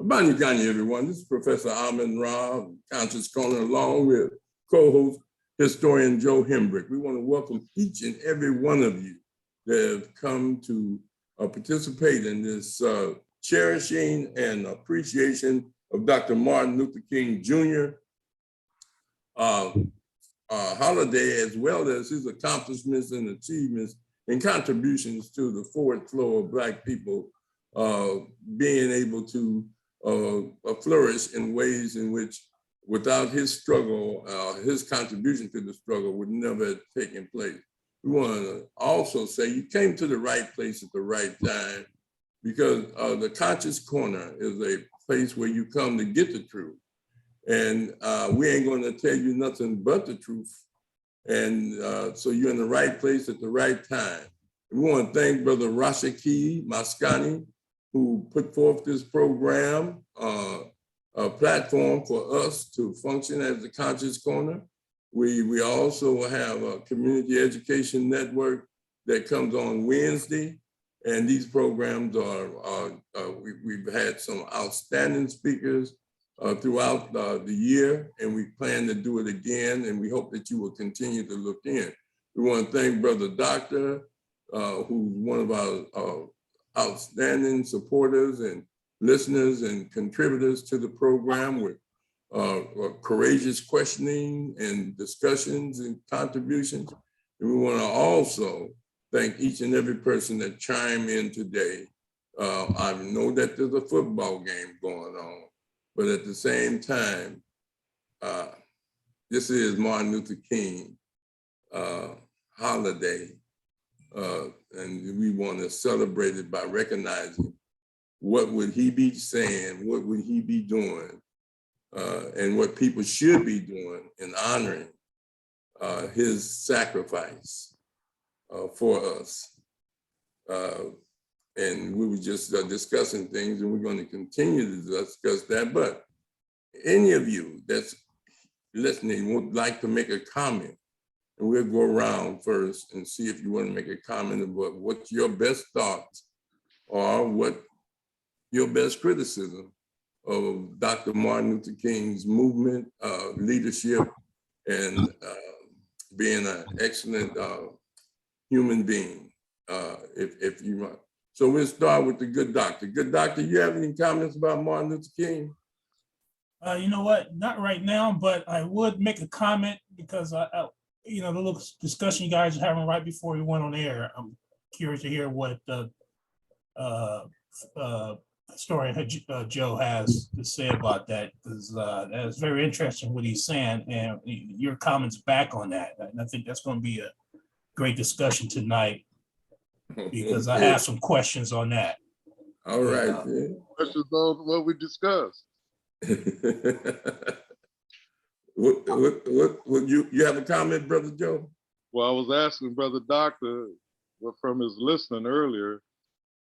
Abani Gani, everyone. This is Professor Rahh, Conscious Corner, along with co-host historian Joe Hembrick. We want to welcome each and every one of you that have come to participate in this cherishing and appreciation of Dr. Martin Luther King Jr. Holiday, as well as his accomplishments and achievements and contributions to the forward flow of Black people being able to flourish in ways in which, without his struggle, his contribution to the struggle would never have taken place. We want to also say you came to the right place at the right time, because the Conscious Corner is a place where you come to get the truth. And we ain't going to tell you nothing but the truth. And so you're in the right place at the right time. We want to thank Brother Rashaki Maskani, who put forth this program, a platform for us to function as the Conscious Corner. We also have a community education network that comes on Wednesday. And these programs we've had some outstanding speakers throughout the year, and we plan to do it again, and we hope that you will continue to look in. We want to thank Brother Doctor, who's one of our outstanding supporters and listeners and contributors to the program with courageous questioning and discussions and contributions. And we want to also thank each and every person that chimed in today. I know that there's a football game going on, but at the same time, this is Martin Luther King holiday. And we want to celebrate it by recognizing what would he be saying, what would he be doing, and what people should be doing in honoring his sacrifice for us. And we were just discussing things, and we're going to continue to discuss that. But any of you that's listening would like to make a comment, and we'll go around first and see if you want to make a comment about what your best thoughts are, what your best criticism of Dr. Martin Luther King's movement, leadership, and being an excellent human being, if you want. So we'll start with the good doctor. Good doctor, you have any comments about Martin Luther King? You know what, not right now, but I would make a comment because the little discussion you guys are having right before we went on air, I'm curious to hear what historian Joe has to say about that, because that's very interesting what he's saying, and your comments back on that. And I think that's going to be a great discussion tonight, because I have some questions on that. All right. Questions on what we discussed. What you have a comment, Brother Joe? Well, I was asking Brother Doctor, from his listening earlier,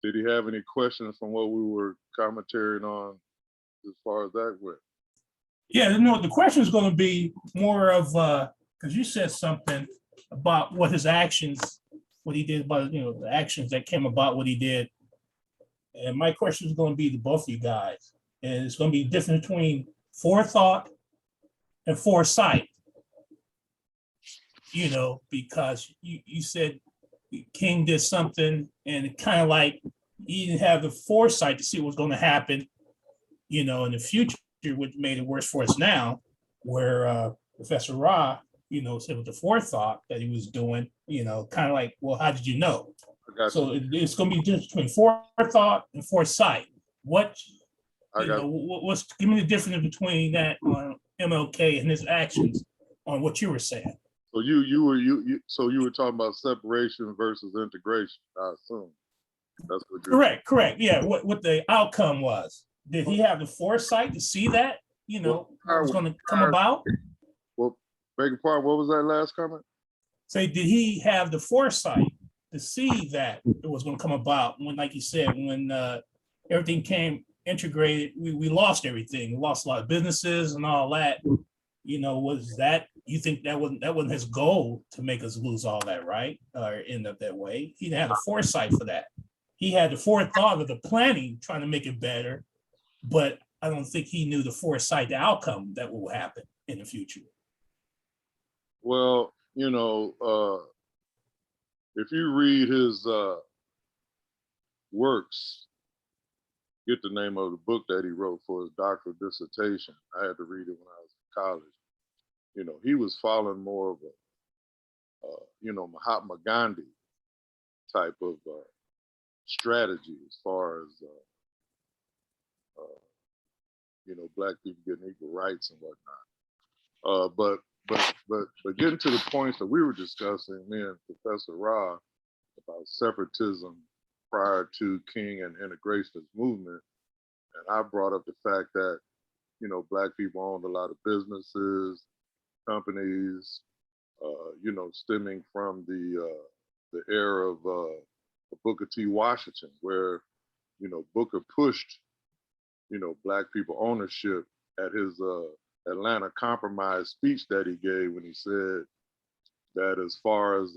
did he have any questions from what we were commentating on as far as that went? Yeah, no, the question is going to be more of, because you said something about what his actions, what he did about, the actions that came about what he did. And my question is going to be to both of you guys. And it's going to be the difference between forethought and foresight, because you said King did something and it kind of like he didn't have the foresight to see what was going to happen, in the future, which made it worse for us now, where Professor Rahh, said with the forethought that he was doing, kind of like, well, how did you know? So it's going to be different between forethought and foresight. What's give me the difference between that on MLK and his actions on what you were saying. So you were talking about separation versus integration, I assume. That's what you're correct. Yeah, what the outcome was. Did he have the foresight to see that, what was going to come about? Well, beg your pardon, what was that last comment? Say, did he have the foresight to see that it was going to come about when, like you said, when everything came integrated, we lost everything. We lost a lot of businesses and all that. Was that, you think that wasn't his goal to make us lose all that, right? Or end up that way? He didn't have the foresight for that. He had the forethought of the planning, trying to make it better. But I don't think he knew the foresight, the outcome that will happen in the future. Well, if you read his works, get the name of the book that he wrote for his doctoral dissertation. I had to read it when I was in college. He was following more of a, Mahatma Gandhi type of strategy as far as, Black people getting equal rights and whatnot. But getting to the points that we were discussing, me and Professor Rahh, about separatism prior to King and integrationist movement, and I brought up the fact that Black people owned a lot of businesses, companies, stemming from the era of Booker T. Washington, where Booker pushed Black people ownership at his Atlanta Compromise speech that he gave, when he said that as far as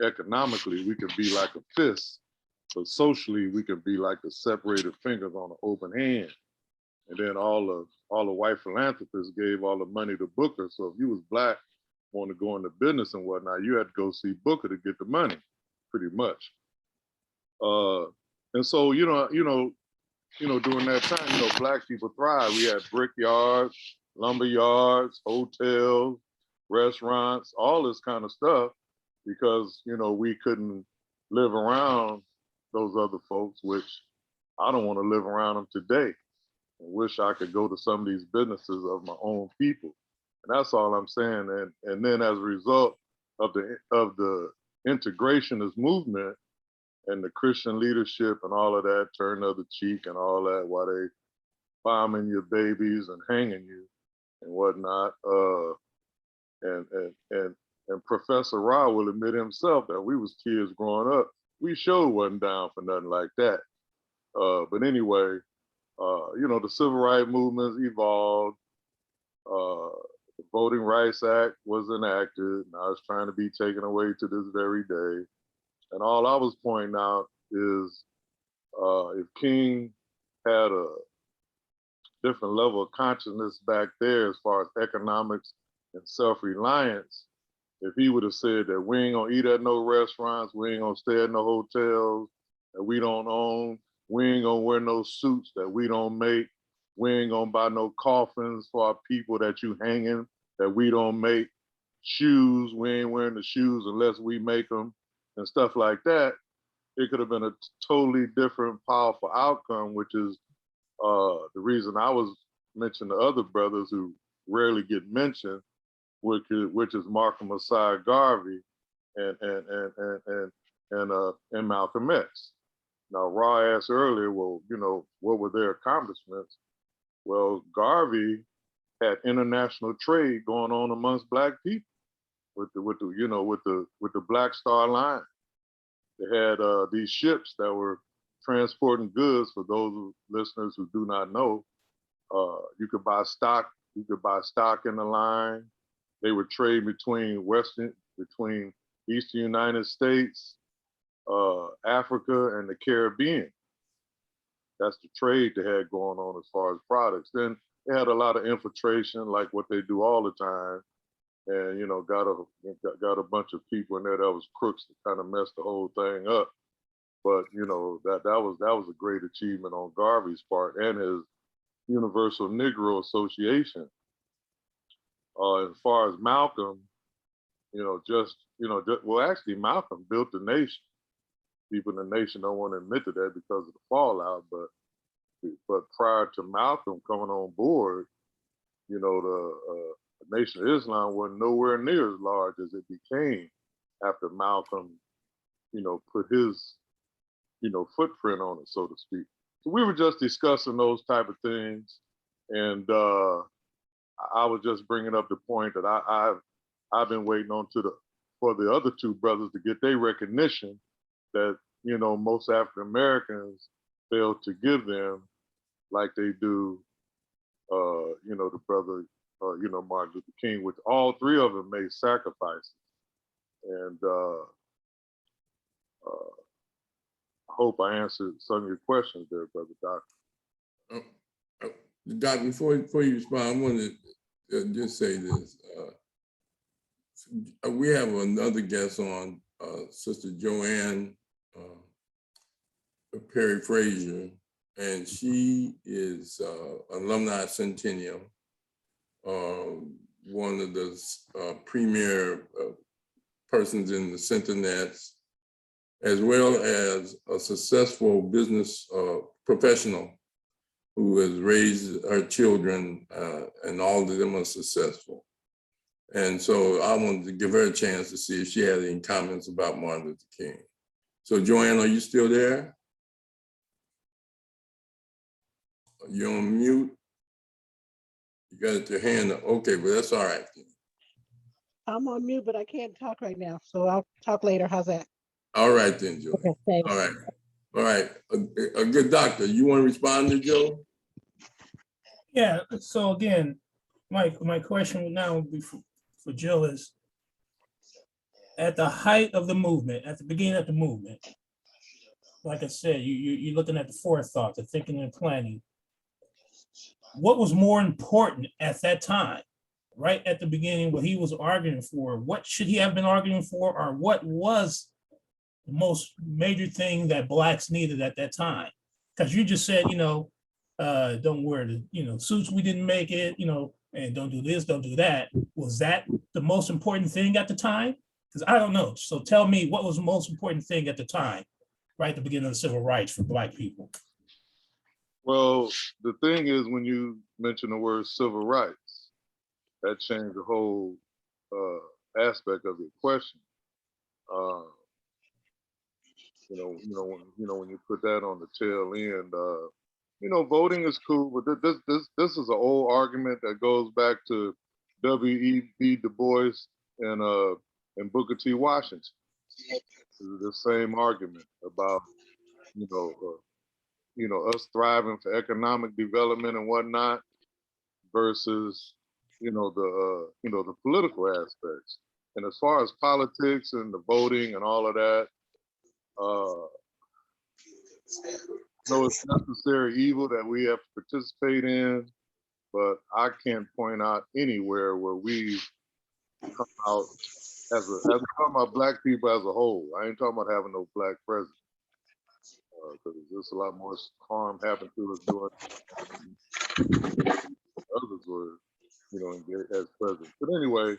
economically we can be like a fist, but socially we can be like the separated fingers on an open hand. And then all the white philanthropists gave all the money to Booker. So if you was Black, wanted to go into business and whatnot, you had to go see Booker to get the money, pretty much. And so during that time, Black people thrived. We had brick yards, lumber yards, hotels, restaurants, all this kind of stuff, because we couldn't live around those other folks, which I don't want to live around them today. I wish I could go to some of these businesses of my own people. And that's all I'm saying. And then as a result of the integrationist movement and the Christian leadership and all of that, turn the other cheek and all that, while they bombing your babies and hanging you and whatnot. And Professor Rahh will admit himself that we was kids growing up, we sure wasn't down for nothing like that. But anyway, the civil rights movements evolved. The Voting Rights Act was enacted. Now it's trying to be taken away to this very day. And all I was pointing out is if King had a different level of consciousness back there as far as economics and self-reliance, if he would have said that we ain't gonna eat at no restaurants, we ain't gonna stay at no hotels that we don't own, we ain't gonna wear no suits that we don't make, we ain't gonna buy no coffins for our people that you hanging that we don't make, shoes, we ain't wearing the shoes unless we make them, and stuff like that, it could have been a totally different, powerful outcome, which is the reason I was mentioning the other brothers who rarely get mentioned, which is Markham Messiah Garvey and Malcolm X. Now, Rahh asked earlier, well, what were their accomplishments? Well, Garvey had international trade going on amongst Black people with the Black Star Line. They had these ships that were transporting goods. For those listeners who do not know, you could buy stock. You could buy stock in the line. They would trade between Eastern United States, Africa, and the Caribbean. That's the trade they had going on as far as products. Then they had a lot of infiltration, like what they do all the time, and got a bunch of people in there that was crooks to kind of mess the whole thing up. But that was a great achievement on Garvey's part and his Universal Negro Association. As far as Malcolm, actually Malcolm built the nation. People in the nation don't want to admit to that because of the fallout, but prior to Malcolm coming on board, the Nation of Islam wasn't nowhere near as large as it became after Malcolm, put his, footprint on it, so to speak. So we were just discussing those type of things, and I was just bringing up the point that I've been waiting on for the other two brothers to get their recognition that most African Americans fail to give them, like they do, the brother, Martin Luther King, which all three of them made sacrifices, and I hope I answered some of your questions there, Brother Doctor. Doc, before you respond, I want to just say this. We have another guest on, Sister Joanne Perry Frazier, and she is alumni Centennial, one of the premier persons in the Centenets, as well as a successful business professional who has raised her children, and all of them are successful. And so I wanted to give her a chance to see if she had any comments about Martin Luther King. So Joanne, are you still there? You're on mute. You got it your hand up. Okay, but that's all right. I'm on mute, but I can't talk right now, so I'll talk later. How's that? All right then, Joe. Okay, thanks. All right. All right. A good doctor. You want to respond to Joe? Yeah, so again, my question now would be for Joe is, at the height of the movement, at the beginning of the movement, like I said, you're looking at the forethought, the thinking and planning. What was more important at that time, right at the beginning, what he was arguing for? What should he have been arguing for, or what was the most major thing that Blacks needed at that time? Because you just said, don't wear the, suits, we didn't make it, and don't do this, don't do that. Was that the most important thing at the time? Because I don't know. So tell me, what was the most important thing at the time, right at the beginning of the civil rights for Black people? Well, the thing is, when you mention the word civil rights, that changed the whole aspect of your question. When you put that on the tail end, voting is cool, but this is an old argument that goes back to W.E.B. Du Bois and Booker T. Washington. The same argument about us thriving for economic development and whatnot versus the political aspects. And as far as politics and the voting and all of that, no, it's necessary evil that we have to participate in, but I can't point out anywhere where we've come out as I'm talking about Black people as a whole. I ain't talking about having no Black president, because there's a lot more harm happened to us doing others were, as president. But anyway,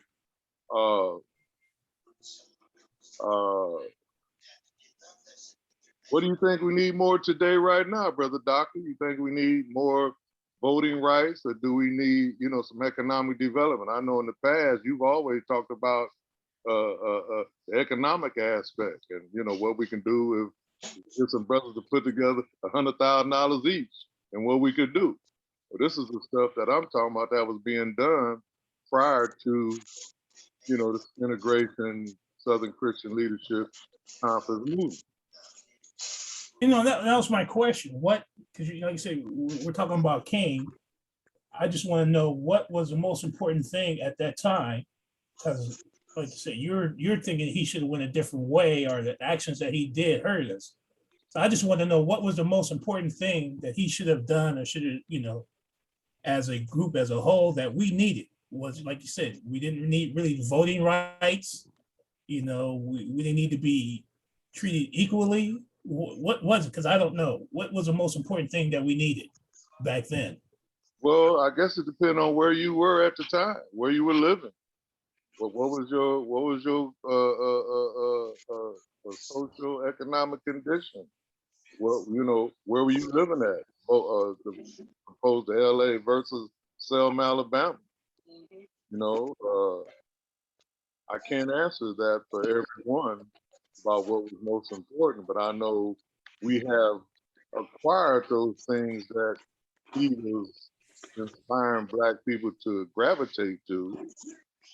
what do you think we need more today right now, Brother Doctor? You think we need more voting rights, or do we need, some economic development? I know in the past, you've always talked about the economic aspect and, what we can do if some brothers to put together $100,000 each and what we could do. Well, this is the stuff that I'm talking about that was being done prior to, this integration, Southern Christian Leadership Conference movement. That was my question. What, because like you said, we're talking about King. I just want to know what was the most important thing at that time, because like you said, you're thinking he should have went a different way, or the actions that he did hurt us. So I just want to know what was the most important thing that he should have done, or should have, as a group, as a whole, that we needed. Was, like you said, we didn't need really voting rights. We didn't need to be treated equally. What was it? Because I don't know. What was the most important thing that we needed back then? Well, I guess it depends on where you were at the time, where you were living. What was your social economic condition? Well, where were you living at? Opposed to LA versus Selma, Alabama. I can't answer that for everyone about what was most important, but I know we have acquired those things that he was inspiring Black people to gravitate to.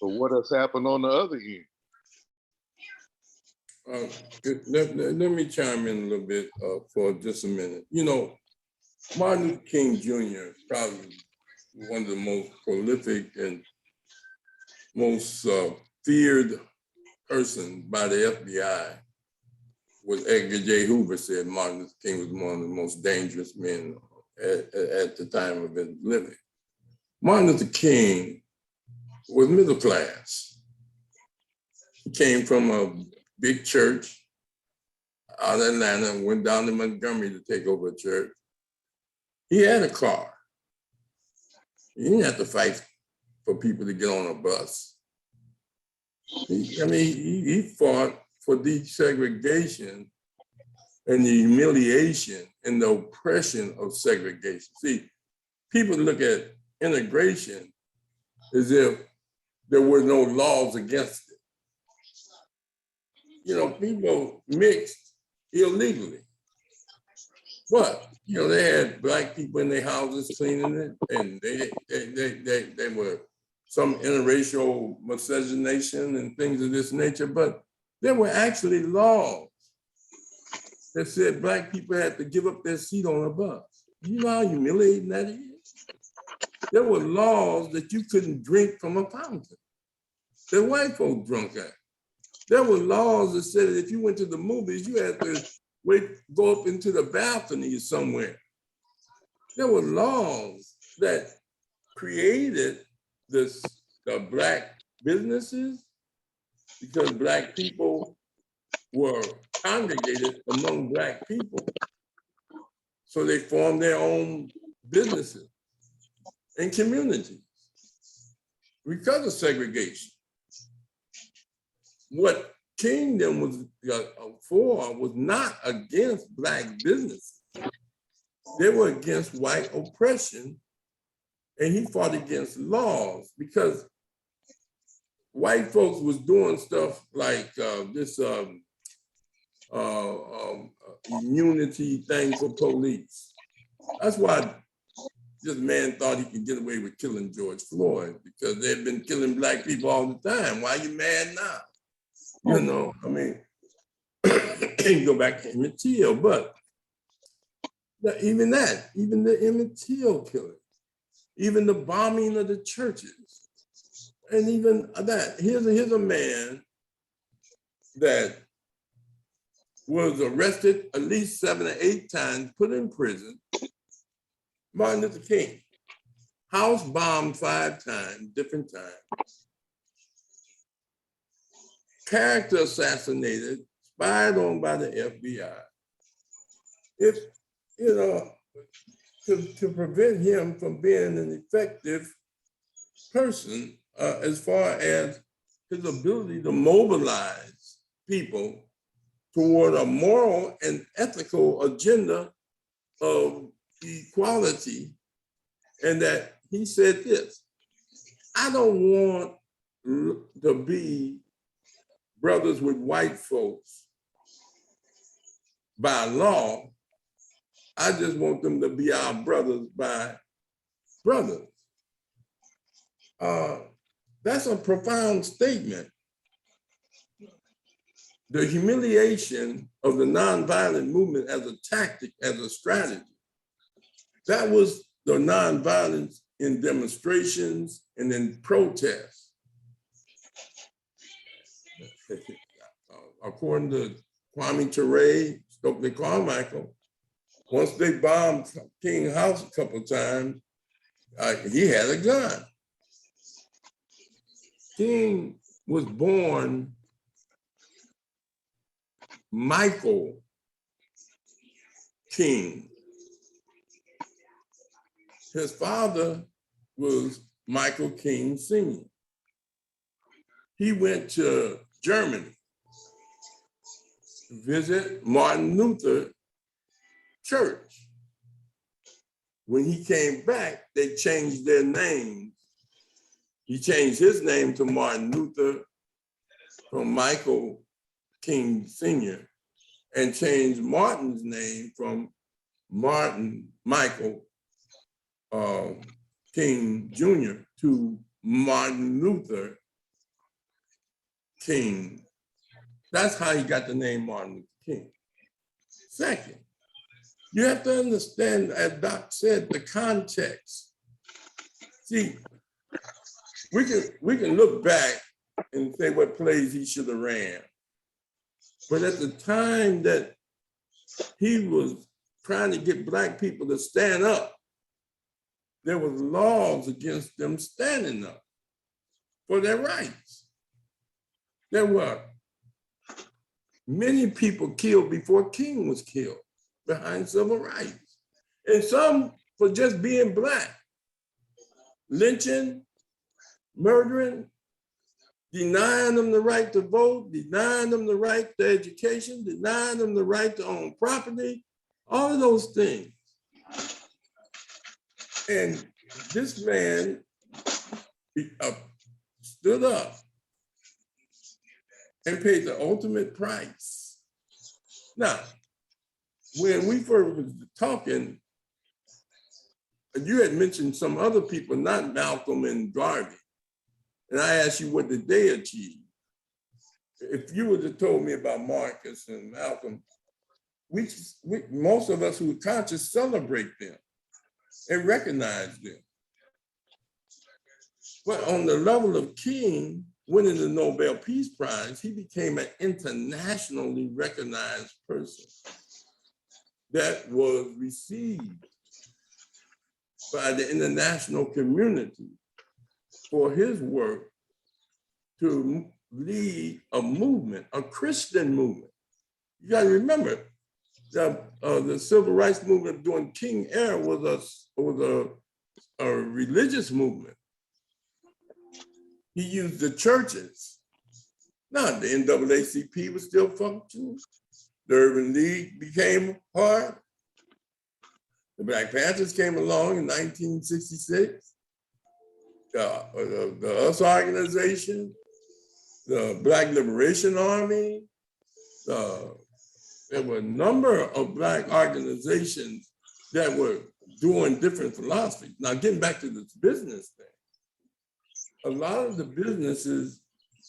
But what has happened on the other end? Let me chime in a little bit for just a minute. Martin Luther King Jr. is probably one of the most prolific and most feared person by the FBI. What Edgar J. Hoover said, Martin Luther King was one of the most dangerous men at the time of his living. Martin Luther King was middle class. He came from a big church out of Atlanta and went down to Montgomery to take over a church. He had a car. He didn't have to fight for people to get on a bus. He fought for desegregation and the humiliation and the oppression of segregation. See, people look at integration as if there were no laws against it. You know, people mixed illegally. But, you know, they had Black people in their houses cleaning it, and they were some interracial miscegenation and things of this nature, but there were actually laws that said Black people had to give up their seat on a bus. You know how humiliating that is? There were laws that you couldn't drink from a fountain that white folks drunk at. There were laws that said that if you went to the movies, you had to go up into the balcony somewhere. There were laws that created the Black businesses because Black people were congregated among Black people. So they formed their own businesses and communities because of segregation. What Kingdom was for was not against Black businesses. They were against white oppression, and he fought against laws because white folks was doing stuff like this immunity thing for police. That's why this man thought he could get away with killing George Floyd, because they've been killing Black people all the time. Why are you mad now? You know, I mean, you go back to Emmett Till, but even that, even the Emmett Till killing, even the bombing of the churches, and even that. Here's a man that was arrested at least 7 or 8 times, put in prison. Martin Luther King, house bombed 5 times, different times. Character assassinated, spied on by the FBI. If, you know, to prevent him from being an effective person as far as his ability to mobilize people toward a moral and ethical agenda of equality. And that he said this: I don't want to be brothers with white folks by law. I just want them to be our brothers by brothers. That's a profound statement. The humiliation of the nonviolent movement as a tactic, as a strategy, that was the nonviolence in demonstrations and in protests. According to Kwame Ture, Stokely Carmichael, once they bombed King House a couple of times, he had a gun. King was born Michael King. His father was Michael King Sr. He went to Germany to visit Martin Luther Church. When he came back, they changed their names. He changed his name to Martin Luther from Michael King Sr. and changed Martin's name from Martin Michael King Jr. to Martin Luther King. That's how he got the name Martin Luther King. Second, you have to understand, as Doc said, the context. See, we can look back and say what plays he should have ran. But at the time that he was trying to get Black people to stand up, there was laws against them standing up for their rights. There were many people killed before King was killed behind civil rights. And some for just being Black, lynching, murdering, denying them the right to vote, denying them the right to education, denying them the right to own property, all of those things. And this man stood up and paid the ultimate price. Now, when we first was talking, you had mentioned some other people, not Malcolm and Garvey. And I asked you, what did they achieve? If you would have told me about Marcus and Malcolm, most of us who are conscious celebrate them and recognize them. But on the level of King, winning the Nobel Peace Prize, he became an internationally recognized person that was received by the international community for his work to lead a movement, a Christian movement. You got to remember, the civil rights movement during King era was a religious movement. He used the churches. Now, the NAACP was still functioning. The Urban League became hard. The Black Panthers came along in 1966. The US organization, the Black Liberation Army, there were a number of Black organizations that were doing different philosophies. Now, getting back to this business thing, a lot of the businesses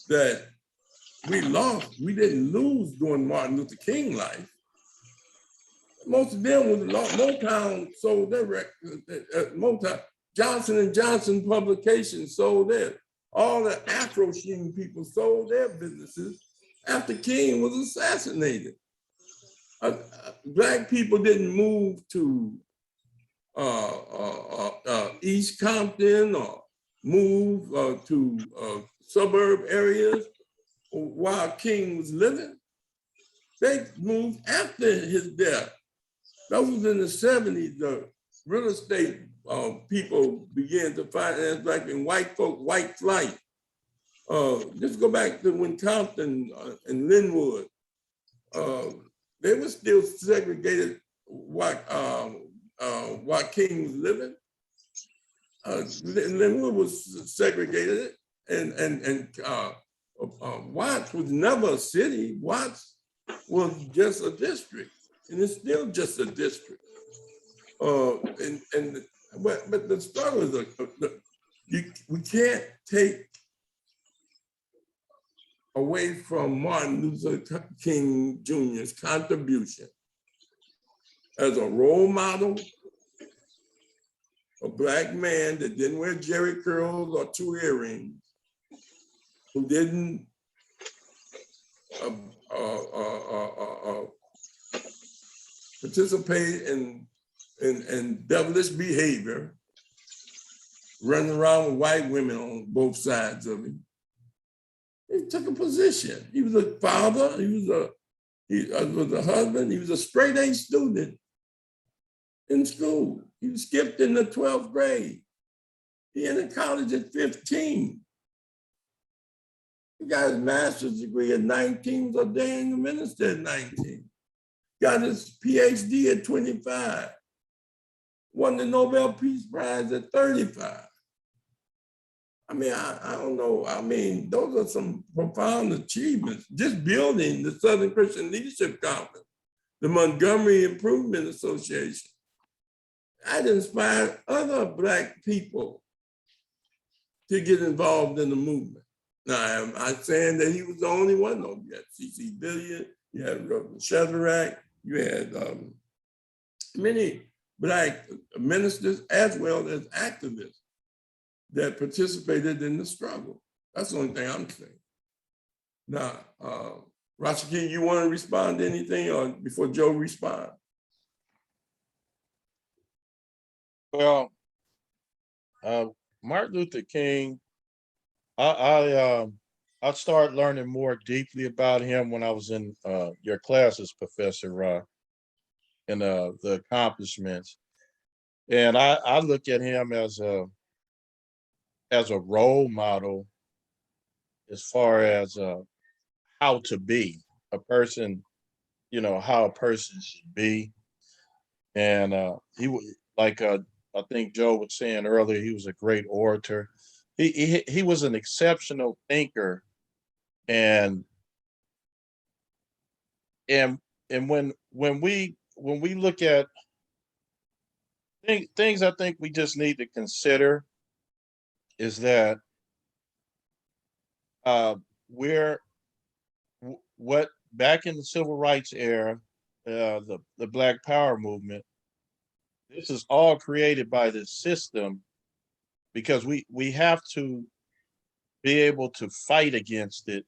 that we lost, we didn't lose during Martin Luther King life. Most of them was lost. Motown sold their records. Motown, Johnson & Johnson Publications sold theirs. All the Afro Sheen people sold their businesses after King was assassinated. Black people didn't move to East Compton or move to suburb areas while King was living. They moved after his death. That was in the 70s. The real estate people began to finance Black and white folk, white flight. Just go back to when Compton and Linwood, they were still segregated while King was living. Linwood was segregated, and Watts was never a city. Watts was just a district, and it's still just a district. But the struggle is we can't take away from Martin Luther King Jr.'s contribution as a role model, a Black man that didn't wear jerry curls or 2 earrings, who didn't participate in devilish behavior, running around with white women on both sides of him. He took a position. He was a father, he was a husband, he was a straight A student in school. He skipped in the 12th grade. He entered college at 15. He got his master's degree at 19, was ordained a minister at 19. Got his PhD at 25. Won the Nobel Peace Prize at 35. I mean, I don't know. I mean, those are some profound achievements. Just building the Southern Christian Leadership Conference, the Montgomery Improvement Association. That inspired other Black people to get involved in the movement. Now, I'm not saying that he was the only one. No, you had C.C. Billiard, you had Reverend Shadrach, you had many Black ministers as well as activists that participated in the struggle. That's the only thing I'm saying. Now, Rashaki, you want to respond to anything or before Joe responds? Well, uh, Martin Luther King, I started learning more deeply about him when I was in your classes, Professor Rahh, and the accomplishments. And I look at him as a role model as far as how to be a person, how a person should be. And like I think Joe was saying earlier, he was a great orator. He was an exceptional thinker, and and and when we look at things, I think we just need to consider is that uh, we're what back in the civil rights era, the Black Power movement. This is all created by this system because we have to be able to fight against it.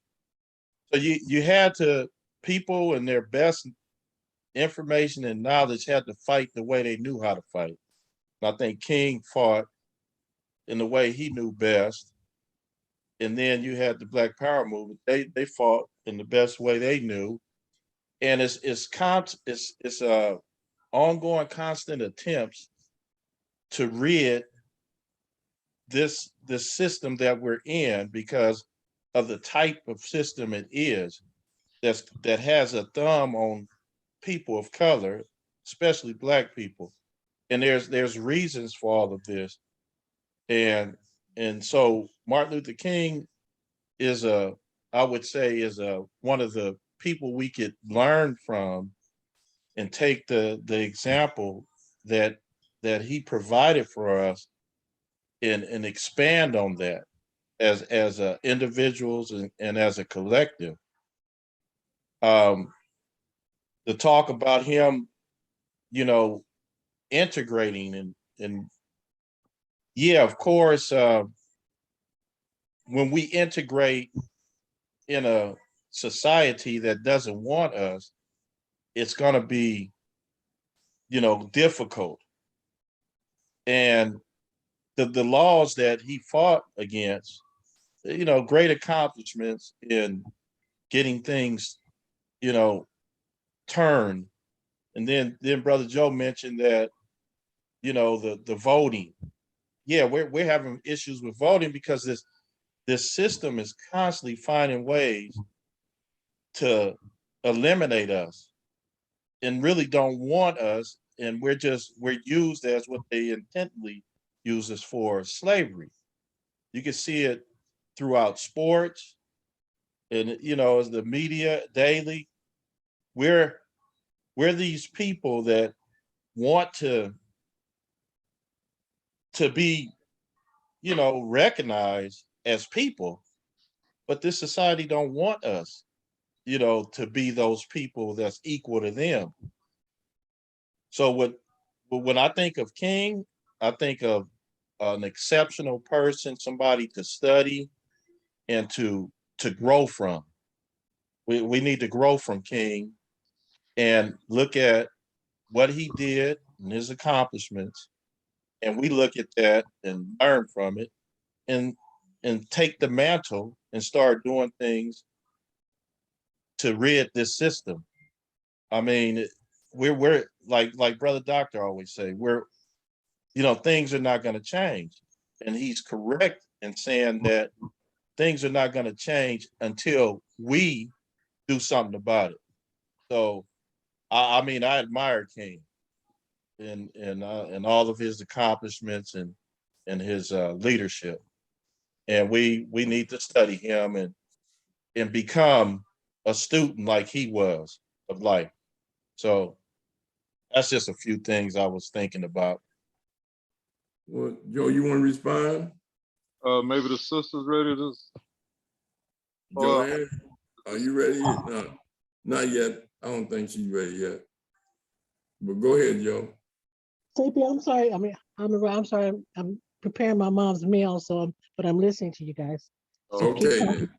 So you had to people and their best information and knowledge had to fight the way they knew how to fight. And I think King fought in the way he knew best. And then you had the Black Power movement. They fought in the best way they knew. And it's ongoing constant attempts to rid this system that we're in because of the type of system it is that has a thumb on people of color, especially Black people. And there's reasons for all of this. And so Martin Luther King is I would say is one of the people we could learn from and take the example that he provided for us and expand on that as individuals and as a collective. The talk about him, you know, integrating and yeah, of course, when we integrate in a society that doesn't want us, it's going to be, difficult. And the laws that he fought against, great accomplishments in getting things, you know, turned. And then Brother Joe mentioned that, the voting. Yeah, we're having issues with voting because this system is constantly finding ways to eliminate us and really don't want us, and we're used as what they intently use us for, slavery. You can see it throughout sports and as the media daily. We're we're these people that want to be recognized as people, but this society don't want us to be those people that's equal to them. So when I think of King, I think of an exceptional person, somebody to study and to grow from. We need to grow from King and look at what he did and his accomplishments, and we look at that and learn from it, and take the mantle and start doing things to rid this system. I mean, we're like Brother Doctor always say, things are not going to change. And he's correct in saying that things are not going to change until we do something about it. So, I mean, I admire King and all of his accomplishments and his leadership. And we need to study him and become a student like he was of life. So that's just a few things I was thinking about. Well, Joe, you want to respond? Maybe the sister's ready to. Go ahead. Are you ready? No, not yet. I don't think she's ready yet. But go ahead, Joe. CP, I'm sorry. I mean, I'm sorry. I'm preparing my mom's meal, but I'm listening to you guys. So keep Okay, talking. then.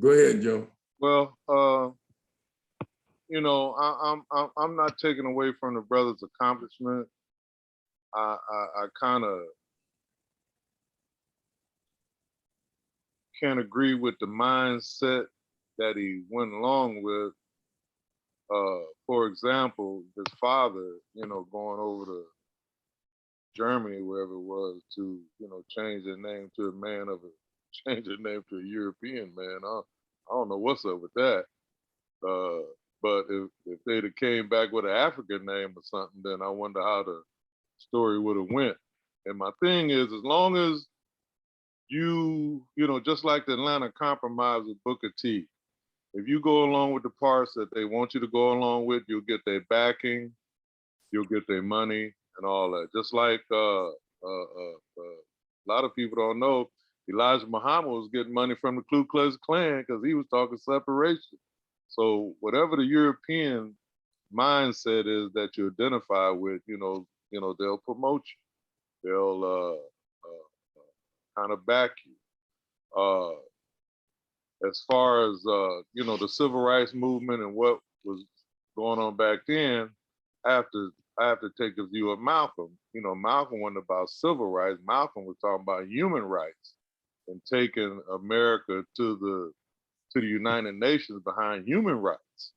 Go ahead, Joe. Well, I'm not taking away from the brother's accomplishment. I kind of can't agree with the mindset that he went along with. For example, his father, going over to Germany, wherever it was, to change their name to change their name to a European man. I don't know what's up with that. But if they'd have came back with an African name or something, then I wonder how the story would have went. And my thing is, as long as just like the Atlanta Compromise with Booker T, if you go along with the parts that they want you to go along with, you'll get their backing, you'll get their money and all that. Just like a lot of people don't know, Elijah Muhammad was getting money from the Ku Klux Klan because he was talking separation. So whatever the European mindset is that you identify with, they'll promote you. They'll kind of back you. As far as the civil rights movement and what was going on back then, I have to take a view of Malcolm. Malcolm wasn't about civil rights. Malcolm was talking about human rights and taking America to the United Nations behind human rights.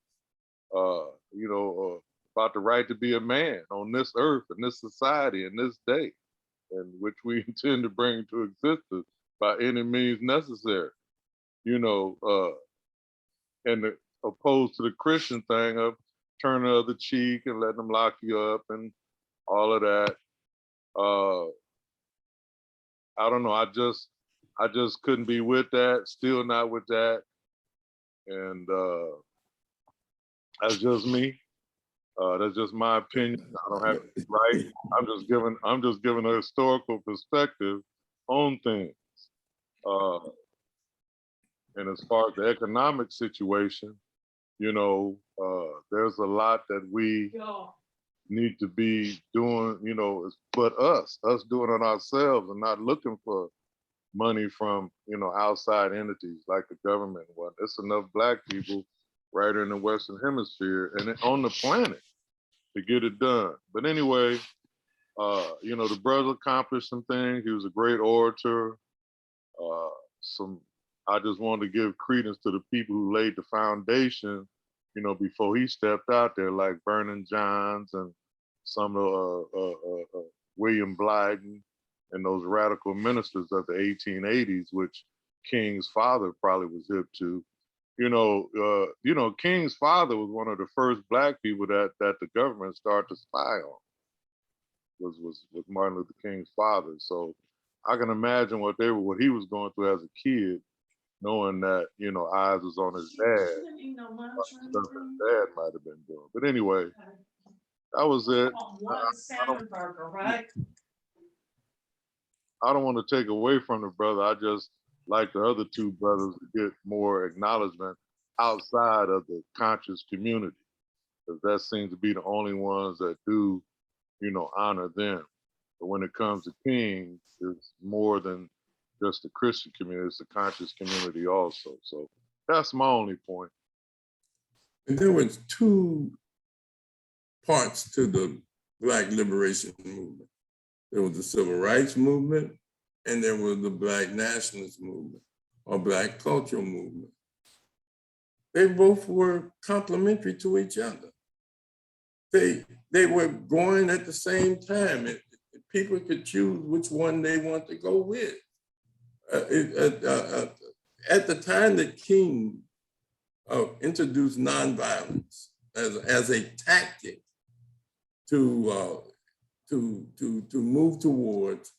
About the right to be a man on this earth, in this society, in this day, and which we intend to bring into existence by any means necessary. And opposed to the Christian thing of turn the other cheek and letting them lock you up and all of that. I don't know. I just couldn't be with that. Still not with that. And that's just me. That's just my opinion. I don't have to be right. I'm just giving a historical perspective on things. And as far as the economic situation, there's a lot that we need to be doing, but us doing it ourselves and not looking for money from, outside entities like the government. Well, it's enough Black people right in the Western Hemisphere and on the planet to get it done. But anyway, the brother accomplished some things. He was a great orator. I just wanted to give credence to the people who laid the foundation, before he stepped out there, like Vernon Johns and some of William Blyden and those radical ministers of the 1880s, which King's father probably was hip to. King's father was one of the first Black people that the government started to spy on. Was Martin Luther King's father. So I can imagine what he was going through as a kid, knowing that, eyes was on his dad, stuff his dad might have been doing. But anyway, that was it. I don't want to take away from the brother. I just like the other two brothers to get more acknowledgement outside of the conscious community, because that seems to be the only ones that do, honor them. But when it comes to King, it's more than just the Christian community, it's the conscious community also. So that's my only point. And there was two parts to the Black liberation movement. There was the civil rights movement, and there was the Black nationalist movement or Black cultural movement. They both were complementary to each other. They were going at the same time. People could choose which one they want to go with. At the time that King introduced nonviolence as a tactic to move towards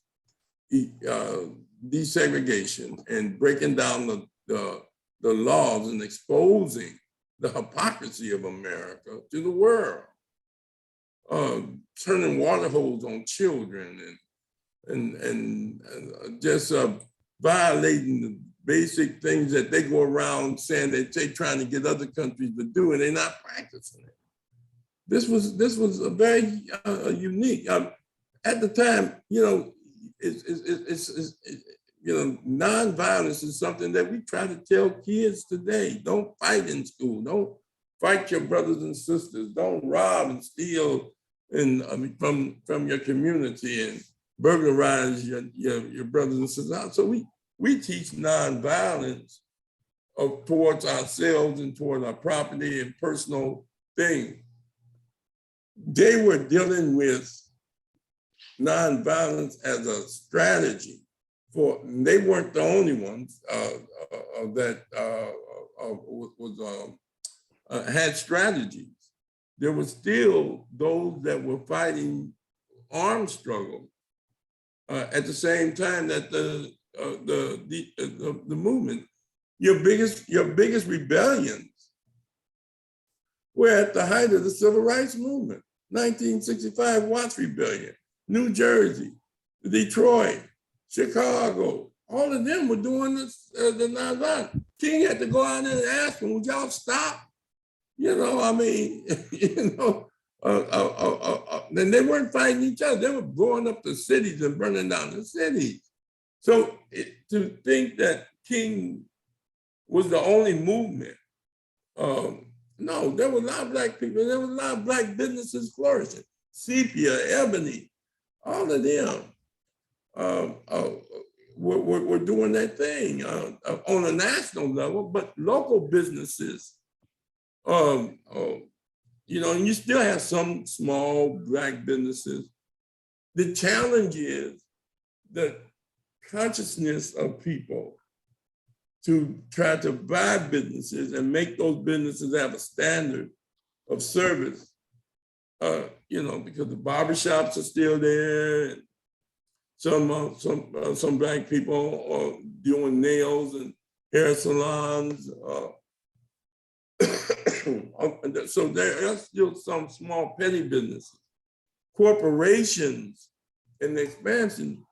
desegregation and breaking down the laws and exposing the hypocrisy of America to the world, turning water holes on children and just violating the basic things that they go around saying that they're trying to get other countries to do, and they're not practicing it. This was a very unique. At the time, nonviolence is something that we try to tell kids today. Don't fight in school. Don't fight your brothers and sisters. Don't rob and steal and I mean, from your community and burglarize your brothers and sisters. So we teach nonviolence towards ourselves and toward our property and personal things. They were dealing with nonviolence as a strategy they weren't the only ones that had strategies. There were still those that were fighting armed struggle at the same time that the movement. Your biggest rebellions were at the height of the Civil Rights Movement, 1965 Watts Rebellion, New Jersey, Detroit, Chicago. All of them were doing this, the nonviolence. King had to go out there and ask them, would y'all stop? You know, I mean, you know, then they weren't fighting each other. They were blowing up the cities and burning down the cities. So to think that King was the only movement, no, there were a lot of Black people. There was a lot of Black businesses flourishing. Sepia, Ebony, all of them were doing their thing on a national level, but local businesses, you know, and you still have some small Black businesses. The challenge is the consciousness of people to try to buy businesses and make those businesses have a standard of service, you know, because the barbershops are still there. And some Black people are doing nails and hair salons. So there are still some small petty businesses. Corporations and expansion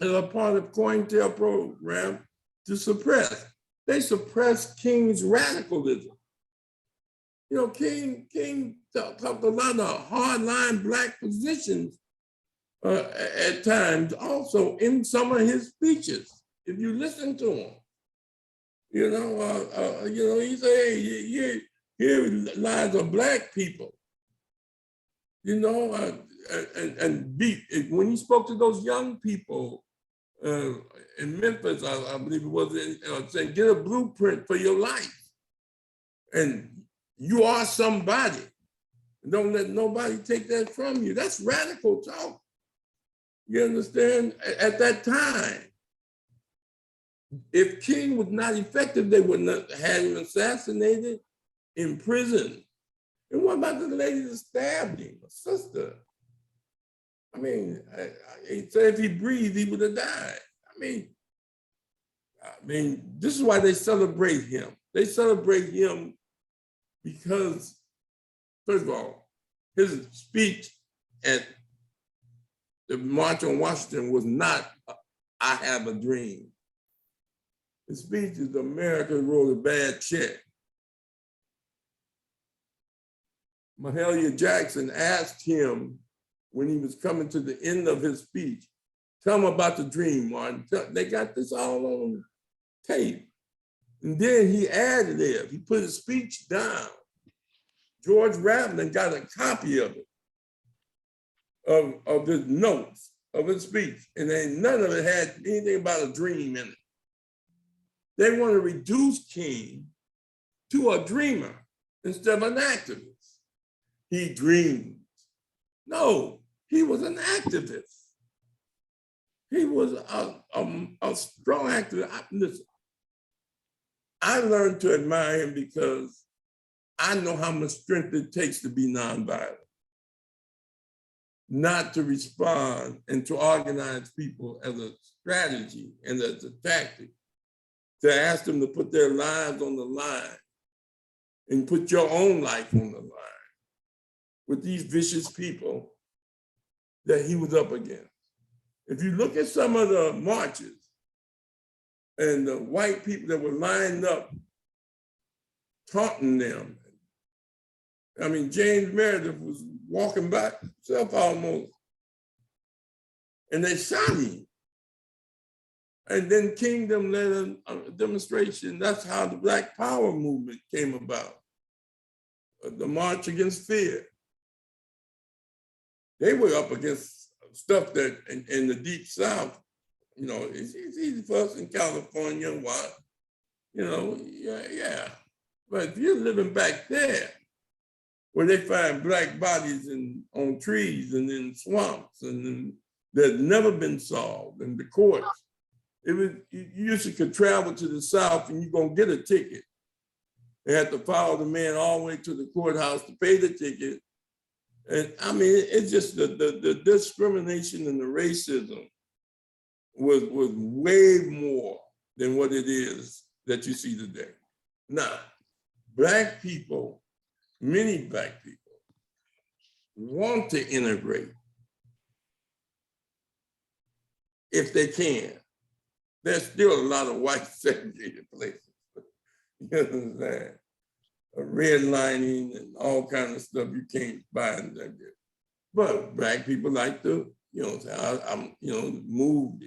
is a part of COINTEL program to suppress. They suppressed King's radicalism. You know, King talked a lot of hardline Black positions at times, also in some of his speeches. If you listen to him, you know, he said, hey, here lies a Black people. You know, when he spoke to those young people in Memphis, I believe it was, saying, get a blueprint for your life. And you are somebody. Don't let nobody take that from you. That's radical talk. You understand? At that time, if King was not effective, they would not have him assassinated, imprisoned. And what about the lady that stabbed him, a sister? I mean, he said if he breathed, he would have died. I mean, this is why they celebrate him. They celebrate him because, first of all, his speech at the March on Washington was not, I have a dream. His speech is America wrote a bad check. Mahalia Jackson asked him when he was coming to the end of his speech, tell him about the dream, Martin. They got this all on tape. And then he added it. He put his speech down. George Raveling got a copy of it, of his notes, of his speech. And then none of it had anything about a dream in it. They want to reduce King to a dreamer instead of an activist. He dreamed. No, he was an activist. He was a strong activist. Listen, I learned to admire him because I know how much strength it takes to be nonviolent, not to respond and to organize people as a strategy and as a tactic, to ask them to put their lives on the line and put your own life on the line with these vicious people that he was up against. If you look at some of the marches and the white people that were lined up taunting them, I mean, James Meredith was walking by himself almost, and they shot him. And then Kingdom led a demonstration. That's how the Black Power movement came about, the March Against Fear. they were up against stuff that in the deep South, it's easy for us in California and what, yeah. But if you're living back there, where they find black bodies on trees and in swamps and that never been solved in the courts. You usually could travel to the South and you're gonna get a ticket. They had to follow the man all the way to the courthouse to pay the ticket. And I mean, it's just the discrimination and the racism was way more than what it is that you see today. Now, Black people, many Black people want to integrate if they can. There's still a lot of white segregated places. You understand? Redlining and all kinds of stuff you can't buy in that. But Black people like to, I'm move.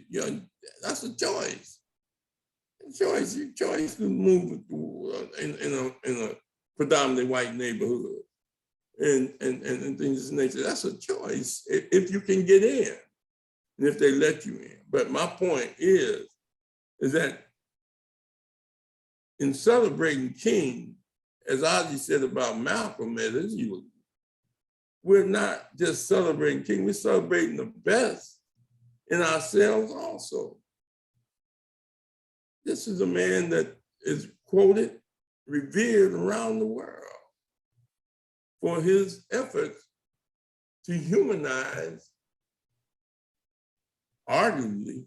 That's a choice. Choice to move in a predominantly white neighborhood and things of this nature. That's a choice if you can get in and if they let you in. But my point is that in celebrating King, as Ozzy said about Malcolm, we're not just celebrating King, we're celebrating the best in ourselves also. This is a man that is quoted, revered around the world for his efforts to humanize, arguably,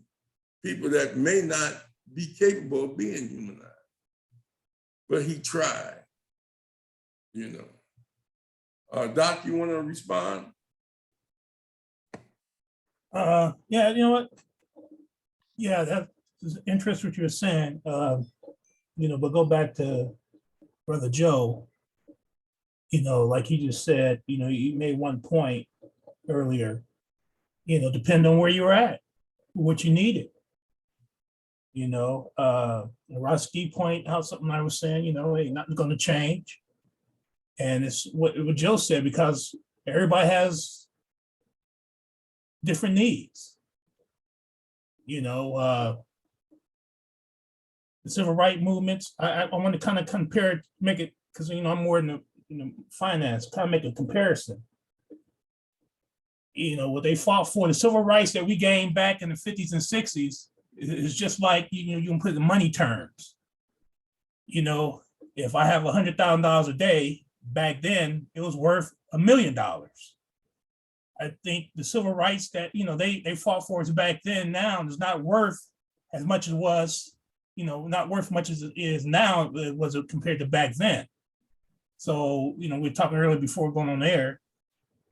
people that may not be capable of being humanized. But he tried, Doc, you want to respond? Yeah, you know what? Yeah, that's interesting what you were saying. But go back to Brother Joe, like he just said, you made one point earlier, depend on where you were at, what you needed. Rusky point out something I was saying, ain't nothing going to change. And it's what Joe said, because everybody has different needs. The civil rights movements, I want to kind of compare it, make it, because I'm more in the finance, kind of make a comparison. What they fought for, the civil rights that we gained back in the 50s and 60s, is just like, you can put it in money terms. If I have $100,000 a day, back then it was worth $1 million. I think the civil rights that, they fought for us back then now is not worth as much as it was, not worth much as it is now, it was compared to back then. So, we were talking earlier before going on air.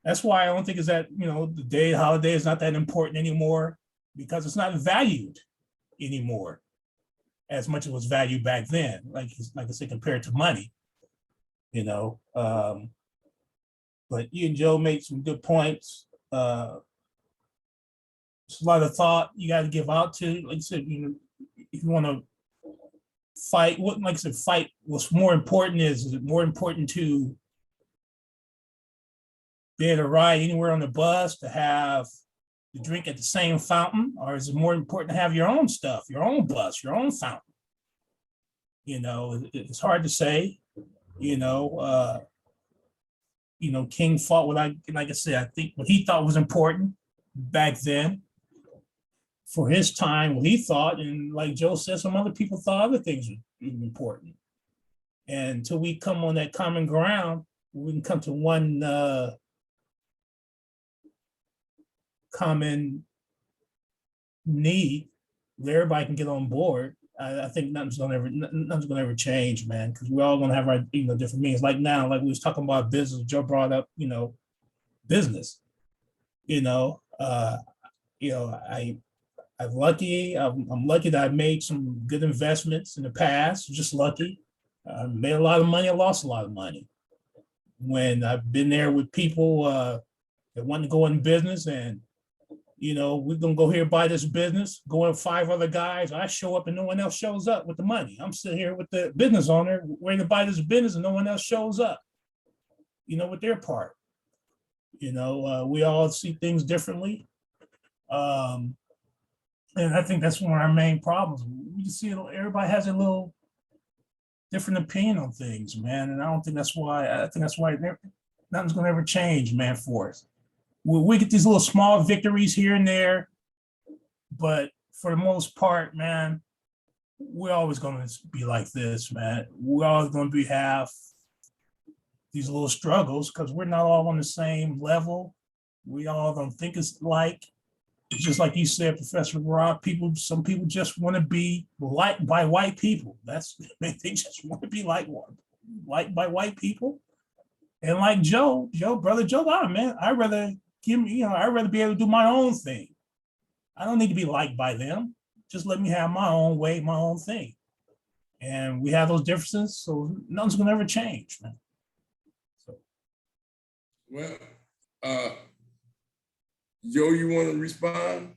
That's why I don't think is that, the holiday is not that important anymore, because it's not valued anymore as much as it was valued back then, like I said, compared to money, but you and Joe made some good points. It's a lot of thought you got to give out to, like I said, if you want to fight, fight, what's more important is it more important to be able to ride anywhere on the bus, to have to drink at the same fountain, or is it more important to have your own stuff, your own bus, your own fountain? It's hard to say. King fought what like I said, I think what he thought was important back then for his time, what he thought, and like Joe said, some other people thought other things were important. And until we come on that common ground, we can come to one common need where everybody can get on board. I think nothing's gonna ever change, man, because we're all gonna have our different means. Like now, like we was talking about business, Joe brought up business. I'm lucky that I made some good investments in the past. Just lucky. I made a lot of money. I lost a lot of money. When I've been there with people that want to go in business, and we're gonna go here buy this business, go with 5 other guys. I show up and no one else shows up with the money. I'm sitting here with the business owner waiting to buy this business and no one else shows up, with their part. You know, we all see things differently. And I think that's one of our main problems. We just see everybody has a little different opinion on things, man. And I don't think that's why, I think that's why nothing's gonna ever change, man, for us. We get these little small victories here and there, but for the most part, man, we're always gonna be like this, man. We're always gonna have these little struggles because we're not all on the same level. We all don't think it's like. It's just like you said, Professor Rahh, some people just want to be liked by white people. They just want to be liked by white people. And like brother Joe, man, I'd rather I'd rather be able to do my own thing. I don't need to be liked by them. Just let me have my own way, my own thing. And we have those differences, so nothing's gonna ever change, man. So. Well, Joe, you want to respond?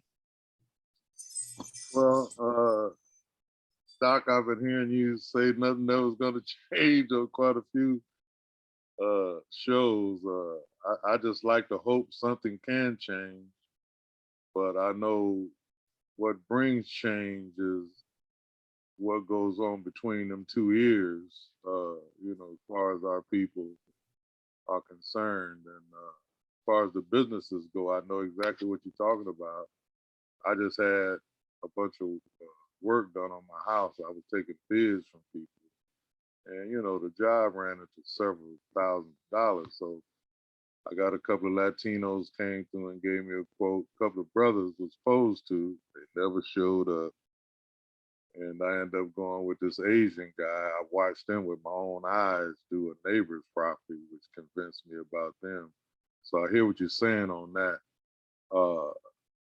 Well, Doc, I've been hearing you say nothing that was going to change on quite a few shows. I just like to hope something can change, but I know what brings change is what goes on between them two ears, you know, as far as our people are concerned. And as far as the businesses go, I know exactly what you're talking about. I just had a bunch of work done on my house. I was taking bids from people. And, you know, the job ran into several $1,000s. So I got a couple of Latinos came through and gave me a quote. A couple of brothers was supposed to. They never showed up. And I ended up going with this Asian guy. I watched them with my own eyes do a neighbor's property, which convinced me about them. So I hear what you're saying on that.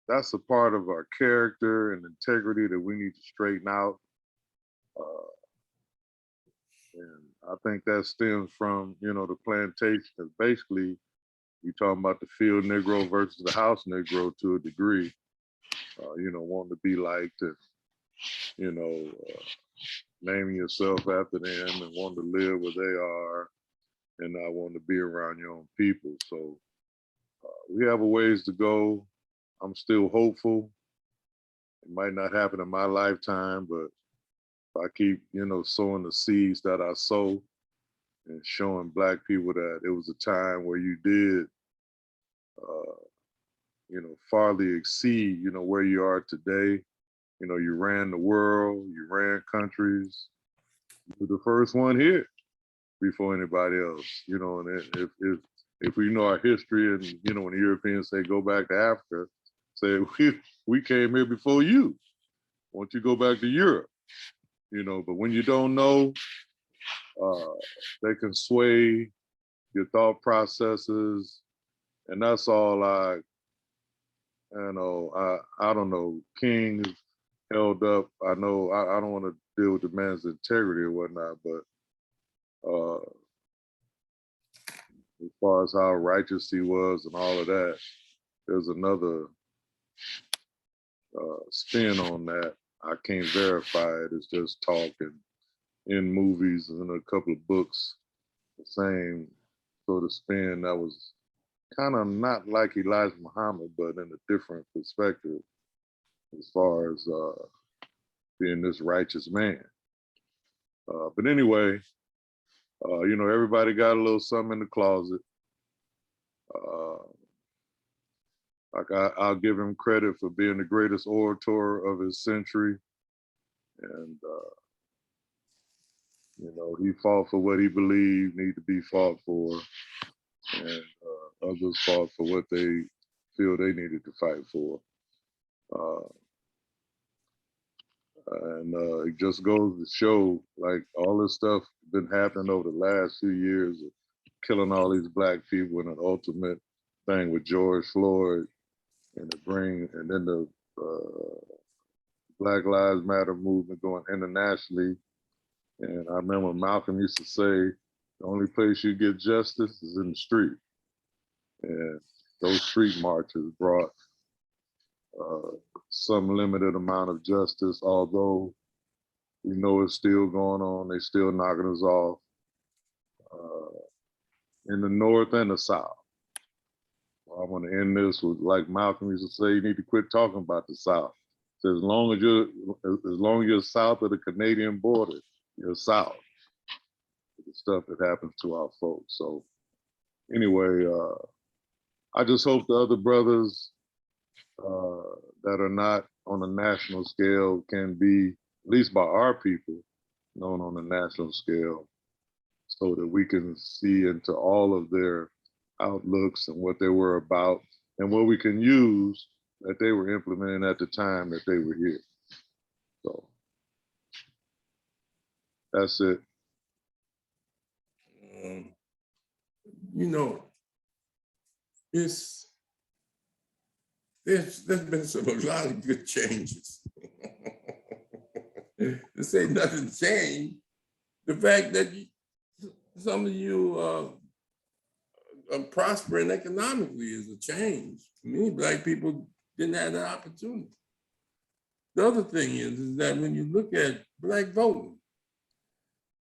That's a part of our character and integrity that we need to straighten out. And I think that stems from, you know, the plantation. Because basically, you're talking about the field Negro versus the house Negro to a degree. You know, wanting to be liked and, you know, naming yourself after them and wanting to live where they are and not wanting to be around your own people. So we have a ways to go. I'm still hopeful. It might not happen in my lifetime, but if I keep, you know, sowing the seeds that I sow and showing Black people that it was a time where you did, you know, farly exceed, you know, where you are today. You know, you ran the world, you ran countries. You were the first one here before anybody else, you know, and if we know our history and, you know, when the Europeans say go back to Africa, say we came here before you. Why don't you go back to Europe? You know, but when you don't know, they can sway your thought processes. And that's all I don't know, King is held up. I know I don't want to deal with the man's integrity or whatnot, but as far as how righteous he was and all of that, there's another spin on that. I can't verify it. It's just talking in movies and a couple of books, the same sort of spin that was kind of not like Elijah Muhammad, but in a different perspective as far as being this righteous man. But anyway, you know, everybody got a little something in the closet. Like I'll give him credit for being the greatest orator of his century. And, you know, he fought for what he believed needed to be fought for. And others fought for what they feel they needed to fight for. And it just goes to show, like, all this stuff been happening over the last few years, of killing all these Black people, and an ultimate thing with George Floyd, and then the Black Lives Matter movement going internationally. And I remember Malcolm used to say, the only place you get justice is in the street. And those street marches brought some limited amount of justice, although we know it's still going on. They still knocking us off in the North and the South. I want to end this with, like Malcolm used to say, you need to quit talking about the South. So as long as you're south of the Canadian border, you're south. The stuff that happens to our folks. So anyway, I just hope the other brothers that are not on a national scale can be, at least by our people, known on a national scale, so that we can see into all of their outlooks and what they were about and what we can use that they were implementing at the time that they were here. So that's it. You know, there's been a lot of good changes. To say nothing changed, the fact that some of you are prospering economically is a change. Many Black people didn't have that opportunity. The other thing is that when you look at Black voting,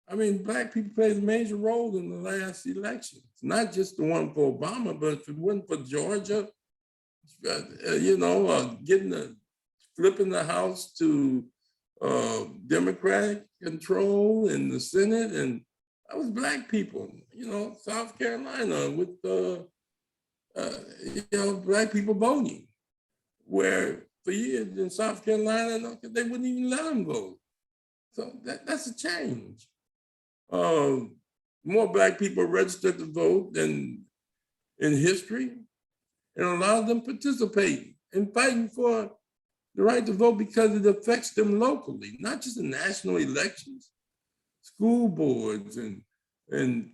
I mean, Black people played a major role in the last elections, not just the one for Obama, but if it wasn't for Georgia, flipping the House to Democratic control in the Senate, and that was Black people. South Carolina with Black people voting, where for years in South Carolina they wouldn't even let them vote. So that's a change. More Black people registered to vote than in history, and a lot of them participate in fighting for the right to vote because it affects them locally, not just in national elections, school boards and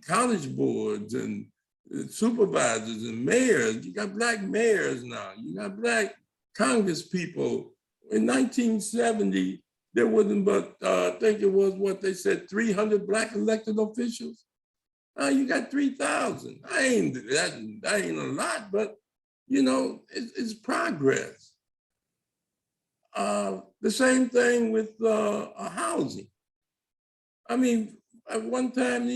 college boards and supervisors and mayors. You got Black mayors now. You got Black Congress people. In 1970, there wasn't but, I think it was what they said, 300 Black elected officials. Now you got 3,000. That ain't a lot, but it's progress. The same thing with housing. I mean, at one time,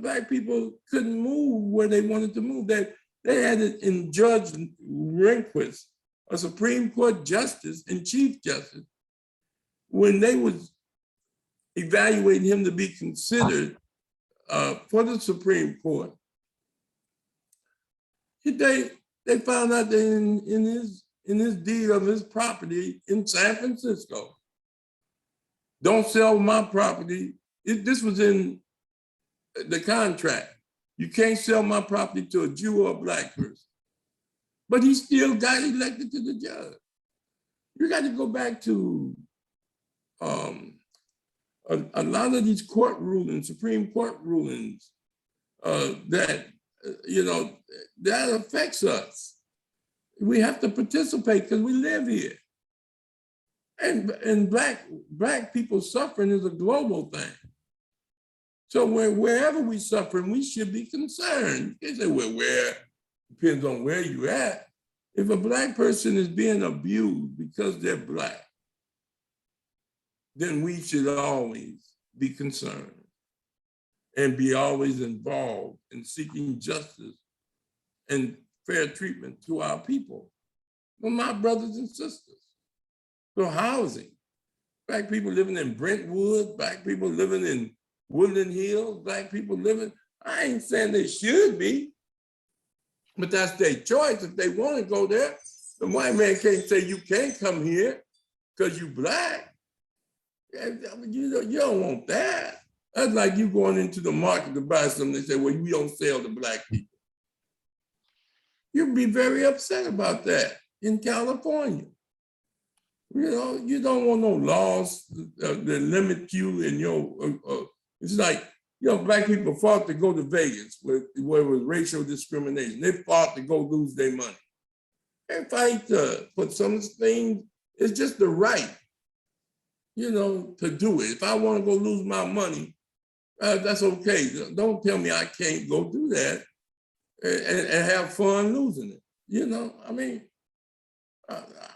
Black people couldn't move where they wanted to move. They had it in Judge Rehnquist, a Supreme Court justice and Chief Justice, when they was evaluating him to be considered for the Supreme Court. They found out that in his deed of his property in San Francisco, don't sell my property. This was in the contract. You can't sell my property to a Jew or a Black person. But he still got elected to the judge. You got to go back to a lot of these court rulings, Supreme Court rulings, that affects us. We have to participate because we live here. And black people suffering is a global thing. So wherever we suffering, we should be concerned. You can say, well, where? Depends on where you're at. If a Black person is being abused because they're Black, then we should always be concerned and be always involved in seeking justice and fair treatment to our people. Well, my brothers and sisters. So housing, Black people living in Brentwood, Black people living in Woodland Hills, Black people living, I ain't saying they should be, but that's their choice. If they want to go there, the white man can't say you can't come here because you Black. You don't want that. That's like you going into the market to buy something, they say, well, we don't sell to Black people. You'd be very upset about that in California. You don't want no laws that limit you in your, it's like, Black people fought to go to Vegas where it was racial discrimination. They fought to go lose their money. They fight for some things, it's just the right, to do it. If I want to go lose my money, that's okay. Don't tell me I can't go do that and have fun losing it.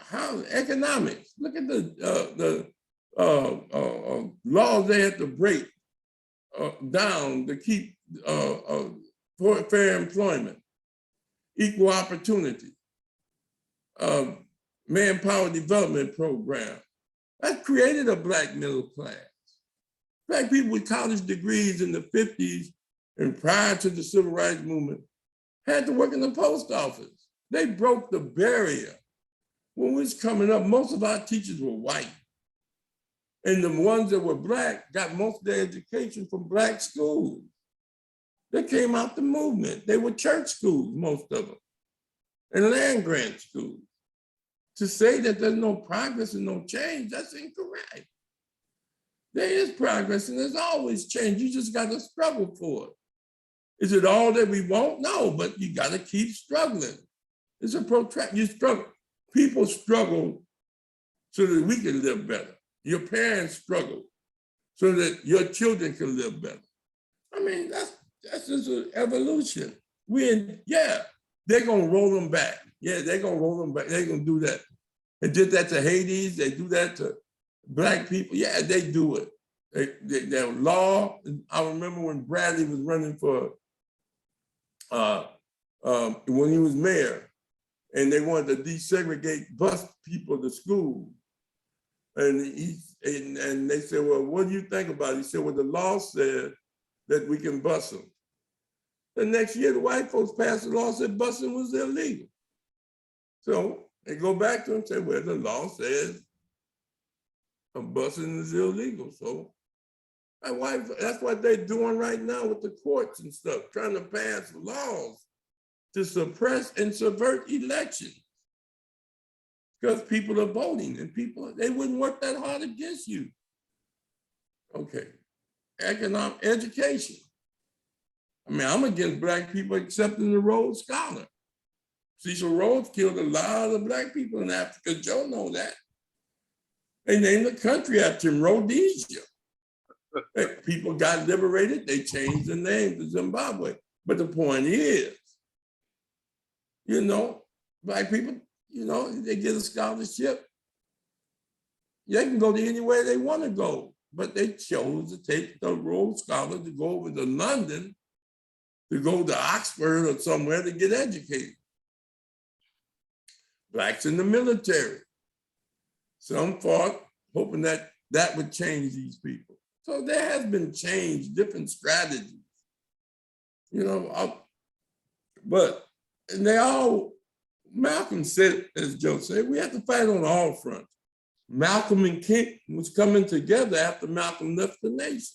How economics? Look at the laws they had to break down to keep fair employment. equal opportunity, manpower development program. That created a Black middle class. Black people with college degrees in the 50s and prior to the civil rights movement had to work in the post office. They broke the barrier. When we was coming up, most of our teachers were white. And the ones that were Black got most of their education from Black schools. They came out the movement. They were church schools, most of them, and land grant schools. To say that there's no progress and no change, that's incorrect. There is progress and there's always change. You just got to struggle for it. Is it all that we want? No, but you got to keep struggling. It's a protract. You struggle. People struggle so that we can live better. Your parents struggle so that your children can live better. I mean, that's just an evolution. They're gonna roll them back. Yeah, they're gonna roll them back. They're gonna do that. They did that to Hades. They do that to Black people. Yeah, they do it. Their law. I remember when Bradley was running for when he was mayor, and they wanted to desegregate bus people to school. And they said, well, what do you think about it? He said, well, the law said that we can bus them. The next year, the white folks passed a law that said busing was illegal. So they go back to him and say, well, the law says busing is illegal. So that's what they're doing right now with the courts and stuff, trying to pass laws to suppress and subvert elections. Because people are voting and they wouldn't work that hard against you. Okay, economic education. I mean, I'm against Black people accepting the Rhodes Scholar. Cecil Rhodes killed a lot of Black people in Africa. Joe knows that. They named the country after him, Rhodesia. People got liberated, they changed the name to Zimbabwe. But the point is, Black people, they get a scholarship. They can go to anywhere they want to go, but they chose to take the Rhodes Scholar to go over to London, to go to Oxford or somewhere to get educated. Blacks in the military. Some fought hoping that would change these people. So there has been change, different strategies, but Malcolm said, as Joe said, we have to fight on all fronts. Malcolm and King was coming together after Malcolm left the nation.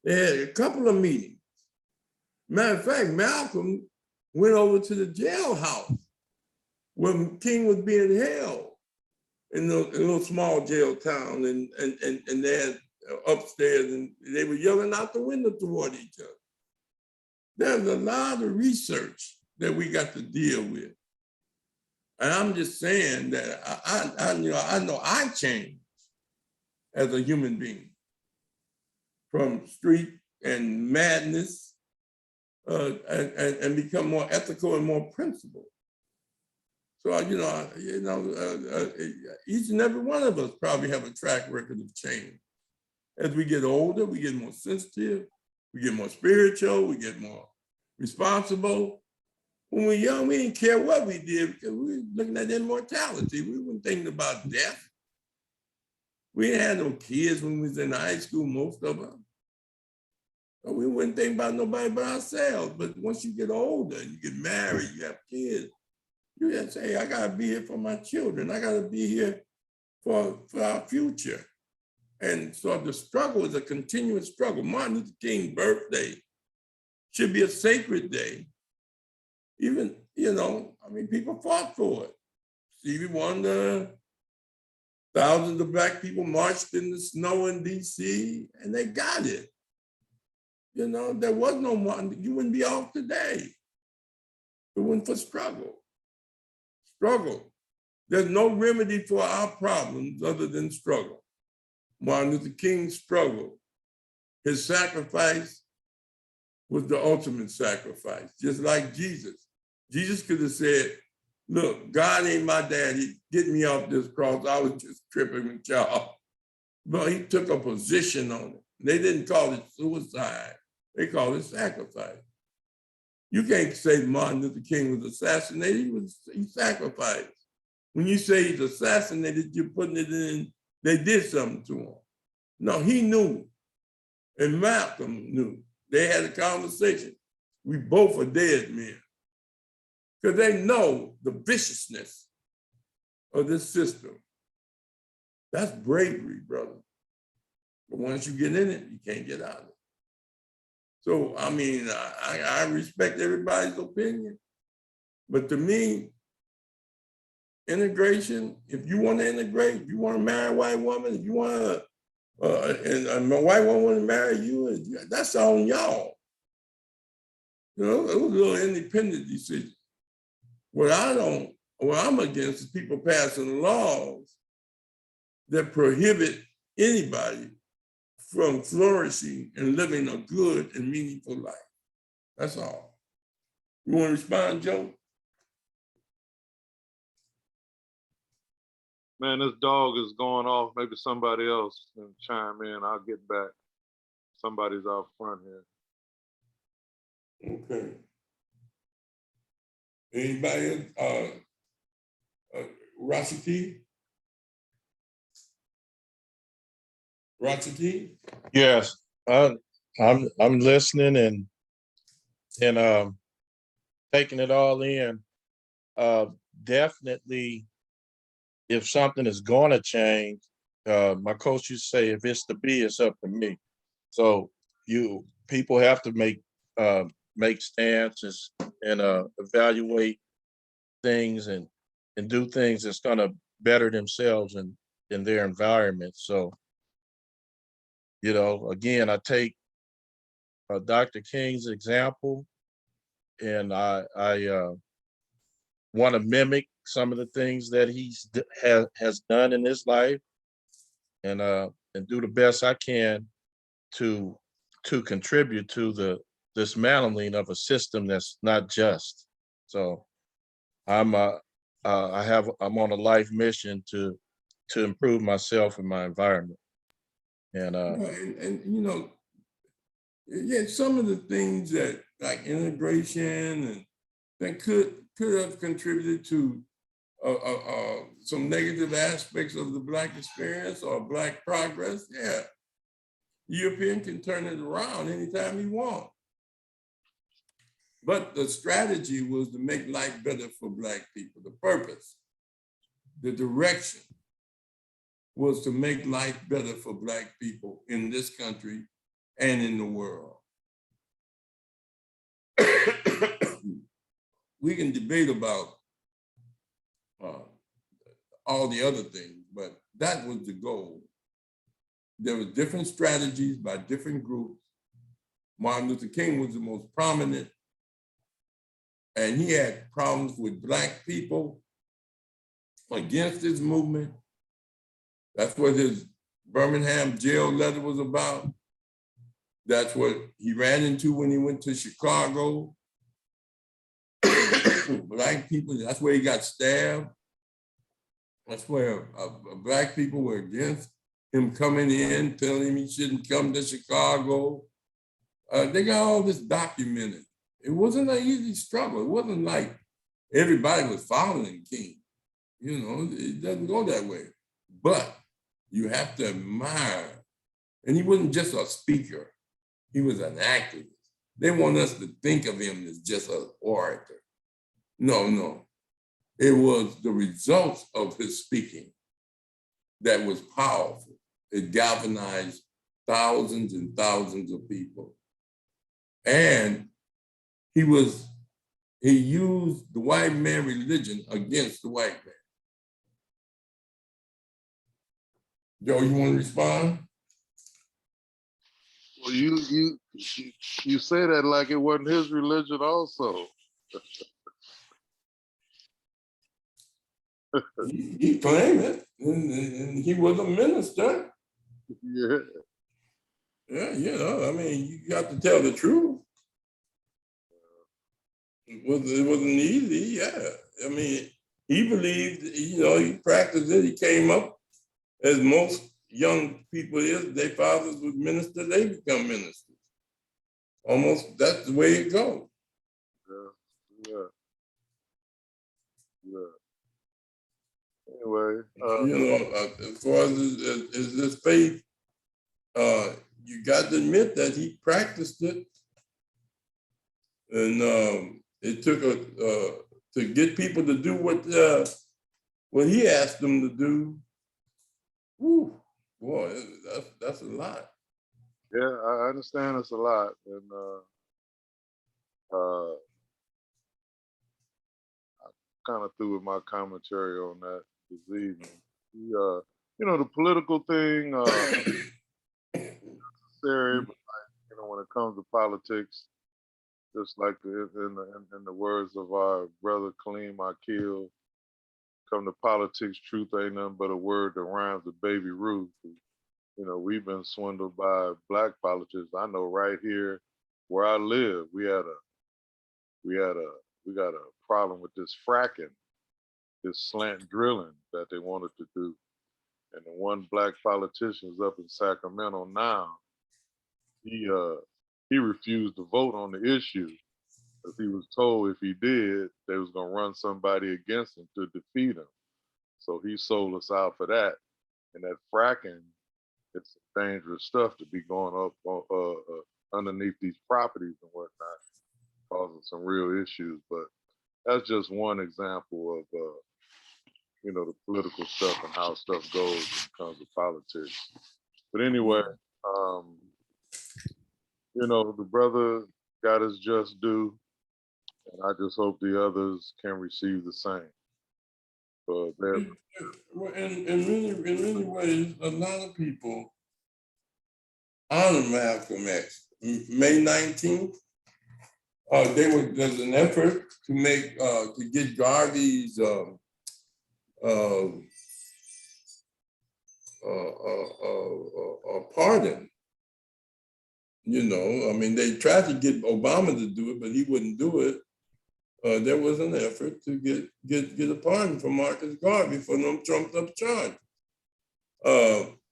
They had a couple of meetings. Matter of fact, Malcolm went over to the jailhouse when King was being held in a little small jail town, and they had upstairs, and they were yelling out the window toward each other. There's a lot of research that we got to deal with. And I'm just saying that I know I changed as a human being from street and madness and become more ethical and more principled. So, each and every one of us probably have a track record of change. As we get older, we get more sensitive, we get more spiritual, we get more responsible. When we were young, we didn't care what we did because we were looking at immortality. We weren't thinking about death. We didn't have no kids when we was in high school, most of us. So we wouldn't think about nobody but ourselves. But once you get older, you get married, you have kids, you have to say, I gotta be here for my children. I gotta be here for our future. And so the struggle is a continuous struggle. Martin Luther King's birthday should be a sacred day. Even, people fought for it. Stevie Wonder, thousands of Black people marched in the snow in DC, and they got it. There was no Martin, you wouldn't be off today. It wasn't for struggle. Struggle. There's no remedy for our problems other than struggle. Martin Luther King struggled. His sacrifice was the ultimate sacrifice, just like Jesus. Jesus could have said, look, God ain't my daddy, get me off this cross. I was just tripping with y'all. But he took a position on it. They didn't call it suicide. They called it sacrifice. You can't say Martin Luther King was assassinated. He sacrificed. When you say he's assassinated, you're putting it in, they did something to him. No, he knew. And Malcolm knew. They had a conversation. We both are dead men. Because they know the viciousness of this system. That's bravery, brother. But once you get in it, you can't get out of it. So, I mean, I respect everybody's opinion. But to me, integration, if you want to integrate, if you want to marry a white woman, if you want to, and a white woman want to marry you, that's on y'all. You know, it was a little independent decision. What I'm against is people passing laws that prohibit anybody from flourishing and living a good and meaningful life. That's all. You want to respond, Joe? Man, this dog is going off. Maybe somebody else can chime in. I'll get back. Somebody's out front here. Okay. Anybody else? Rashidi? Rashidi? Yes, I'm listening and taking it all in. Definitely, if something is going to change, my coach used to say, if it's to be, it's up to me. So people have to make stances and evaluate things and do things that's going to better themselves and in their environment. So, you know, again, I take Dr. King's example, and I want to mimic some of the things that has done in his life, and do the best I can to contribute to the dismantling of a system that's not just. So I'm on a life mission to improve myself and my environment. And you know, yeah, some of the things that like integration and that could have contributed to some negative aspects of the Black experience or Black progress. Yeah, European can turn it around anytime he wants. But the strategy was to make life better for Black people. The purpose, the direction was to make life better for Black people in this country and in the world. We can debate about all the other things, but that was the goal. There were different strategies by different groups. Martin Luther King was the most prominent, and he had problems with Black people against his movement. That's what his Birmingham jail letter was about. That's what he ran into when he went to Chicago. Black people, that's where he got stabbed. That's where Black people were against him coming in, telling him he shouldn't come to Chicago. They got all this documented. It wasn't an easy struggle. It wasn't like everybody was following King. You know, it doesn't go that way. But you have to admire, and he wasn't just a speaker. He was an activist. They want us to think of him as just an orator. No. It was the results of his speaking that was powerful. It galvanized thousands and thousands of people. And he used the white man religion against the white man. Joe, you want to respond? Well, you say that like it wasn't his religion also. He claimed it, and he was a minister. Yeah. Yeah, you know, I mean, you got to tell the truth. It wasn't easy, yeah. I mean, he believed, you know, he practiced it. He came up, as most young people is, their fathers was ministers, they become ministers. Almost, that's the way it goes. anyway, As far as this faith, you got to admit that he practiced it, and it took to get people to do what he asked them to do. Whew, boy, that's a lot. yeah, I understand it's a lot, and kind of through with my commentary on that this evening. The political thing, necessary, but when it comes to politics, just like in the words of our brother Kaleem Akil, come to politics, truth ain't nothing but a word that rhymes with Baby Ruth. We've been swindled by black politicians. I know right here where I live, we got a problem with this fracking, this slant drilling that they wanted to do. And the one black politician is up in Sacramento now. He refused to vote on the issue because he was told if he did, they was gonna run somebody against him to defeat him. So he sold us out for that. And that fracking, it's dangerous stuff to be going up underneath these properties and whatnot, causing some real issues. But that's just one example of the political stuff and how stuff goes when it comes to politics. But anyway, the brother got his just due, and I just hope the others can receive the same. But in many ways, a lot of people honor Malcolm X. May 19th, there's an effort to get Garvey's pardon. They tried to get Obama to do it, but he wouldn't do it. There was an effort to get a pardon for Marcus Garvey for them trumped up charges.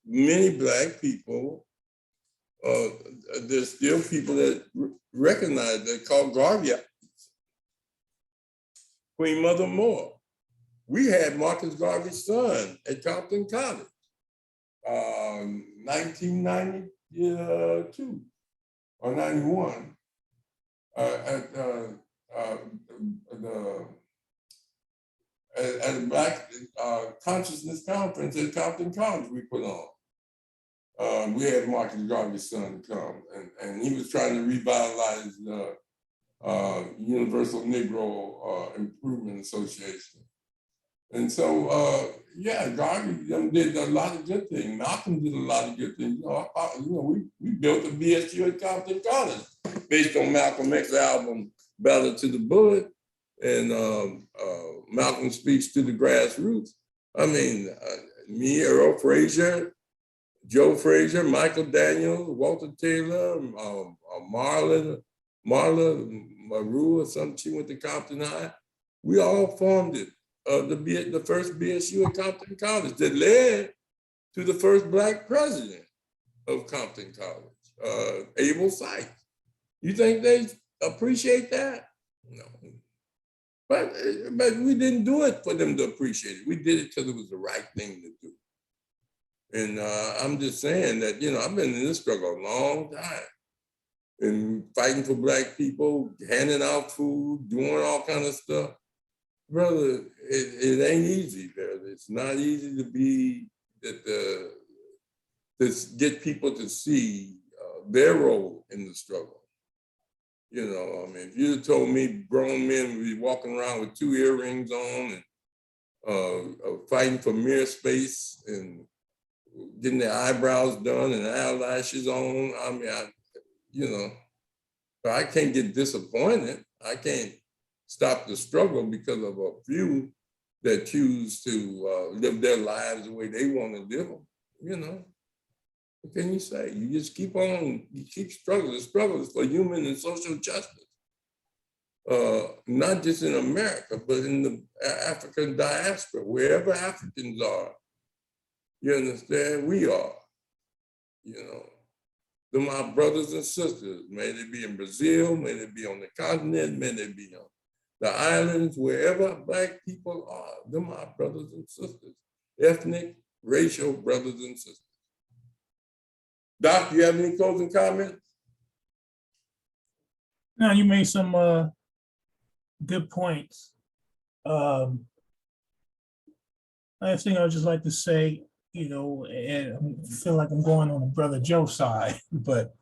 Many black people, there's still people that recognize that, call Garvey Queen Mother Moore. We had Marcus Garvey's son at Compton College, 1992 or 91, at a Black Consciousness Conference at Compton College we put on. We had Marcus Garvey's son come, and he was trying to revitalize the Universal Negro Improvement Association. And so, Garvey did a lot of good things. Malcolm did a lot of good things. We built a BSU at Compton College based on Malcolm X's album, Ballad to the Bullet, and Malcolm Speaks to the Grassroots. Me, Earl Frazier, Joe Frazier, Michael Daniels, Walter Taylor, Marla Maru or something, she went to Compton High. We all formed it. The first BSU at Compton College that led to the first Black president of Compton College, Abel Sykes. You think they appreciate that? No. But we didn't do it for them to appreciate it. We did it because it was the right thing to do. And I'm just saying that, I've been in this struggle a long time and fighting for Black people, handing out food, doing all kind of stuff. Brother, it ain't easy, brother. It's not easy to get people to see their role in the struggle. If you told me grown men would be walking around with 2 earrings on and fighting for mere space and getting their eyebrows done and eyelashes on, I can't get disappointed. I can't stop the struggle because of a few that choose to live their lives the way they want to live them. What can you say? You just keep on, you keep struggling. The struggle is for human and social justice, not just in America, but in the African diaspora, wherever Africans are. You understand? We are. They're my brothers and sisters. May they be in Brazil, may they be on the continent, may they be on the islands, wherever Black people are. They're my brothers and sisters. ethnic, racial brothers and sisters. Doc, you have any closing comments? Now, you made some good points. Last thing I would just like to say, you know, and I feel like I'm going on the Brother Joe side, but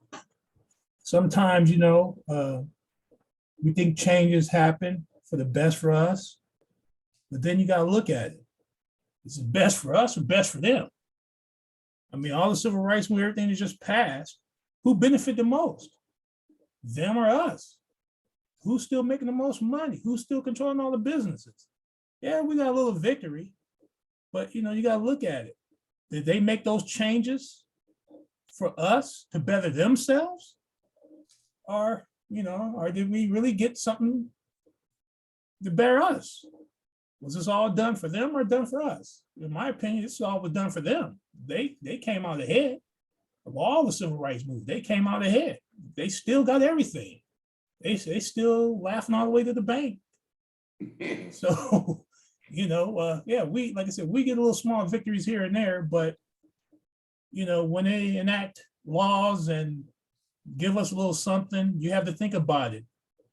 sometimes, you know, we think changes happen for the best for us, but then you got to look at it. Is it best for us or best for them? I mean, all the civil rights movement, everything that just passed, who benefit the most? Them or us? Who's still making the most money? Who's still controlling all the businesses? Yeah, we got a little victory, but you know, you got to look at it. Did they make those changes for us to better themselves? Or, you know, or did we really get something to better us? Was this all done for them or done for us? In my opinion, this all was done for them. They came out ahead of all the civil rights movement. They came out ahead. They still got everything. They still laughing all the way to the bank. So, you know, yeah, we, like I said, we get a little small victories here and there, but, you know, when they enact laws and give us a little something, you have to think about it.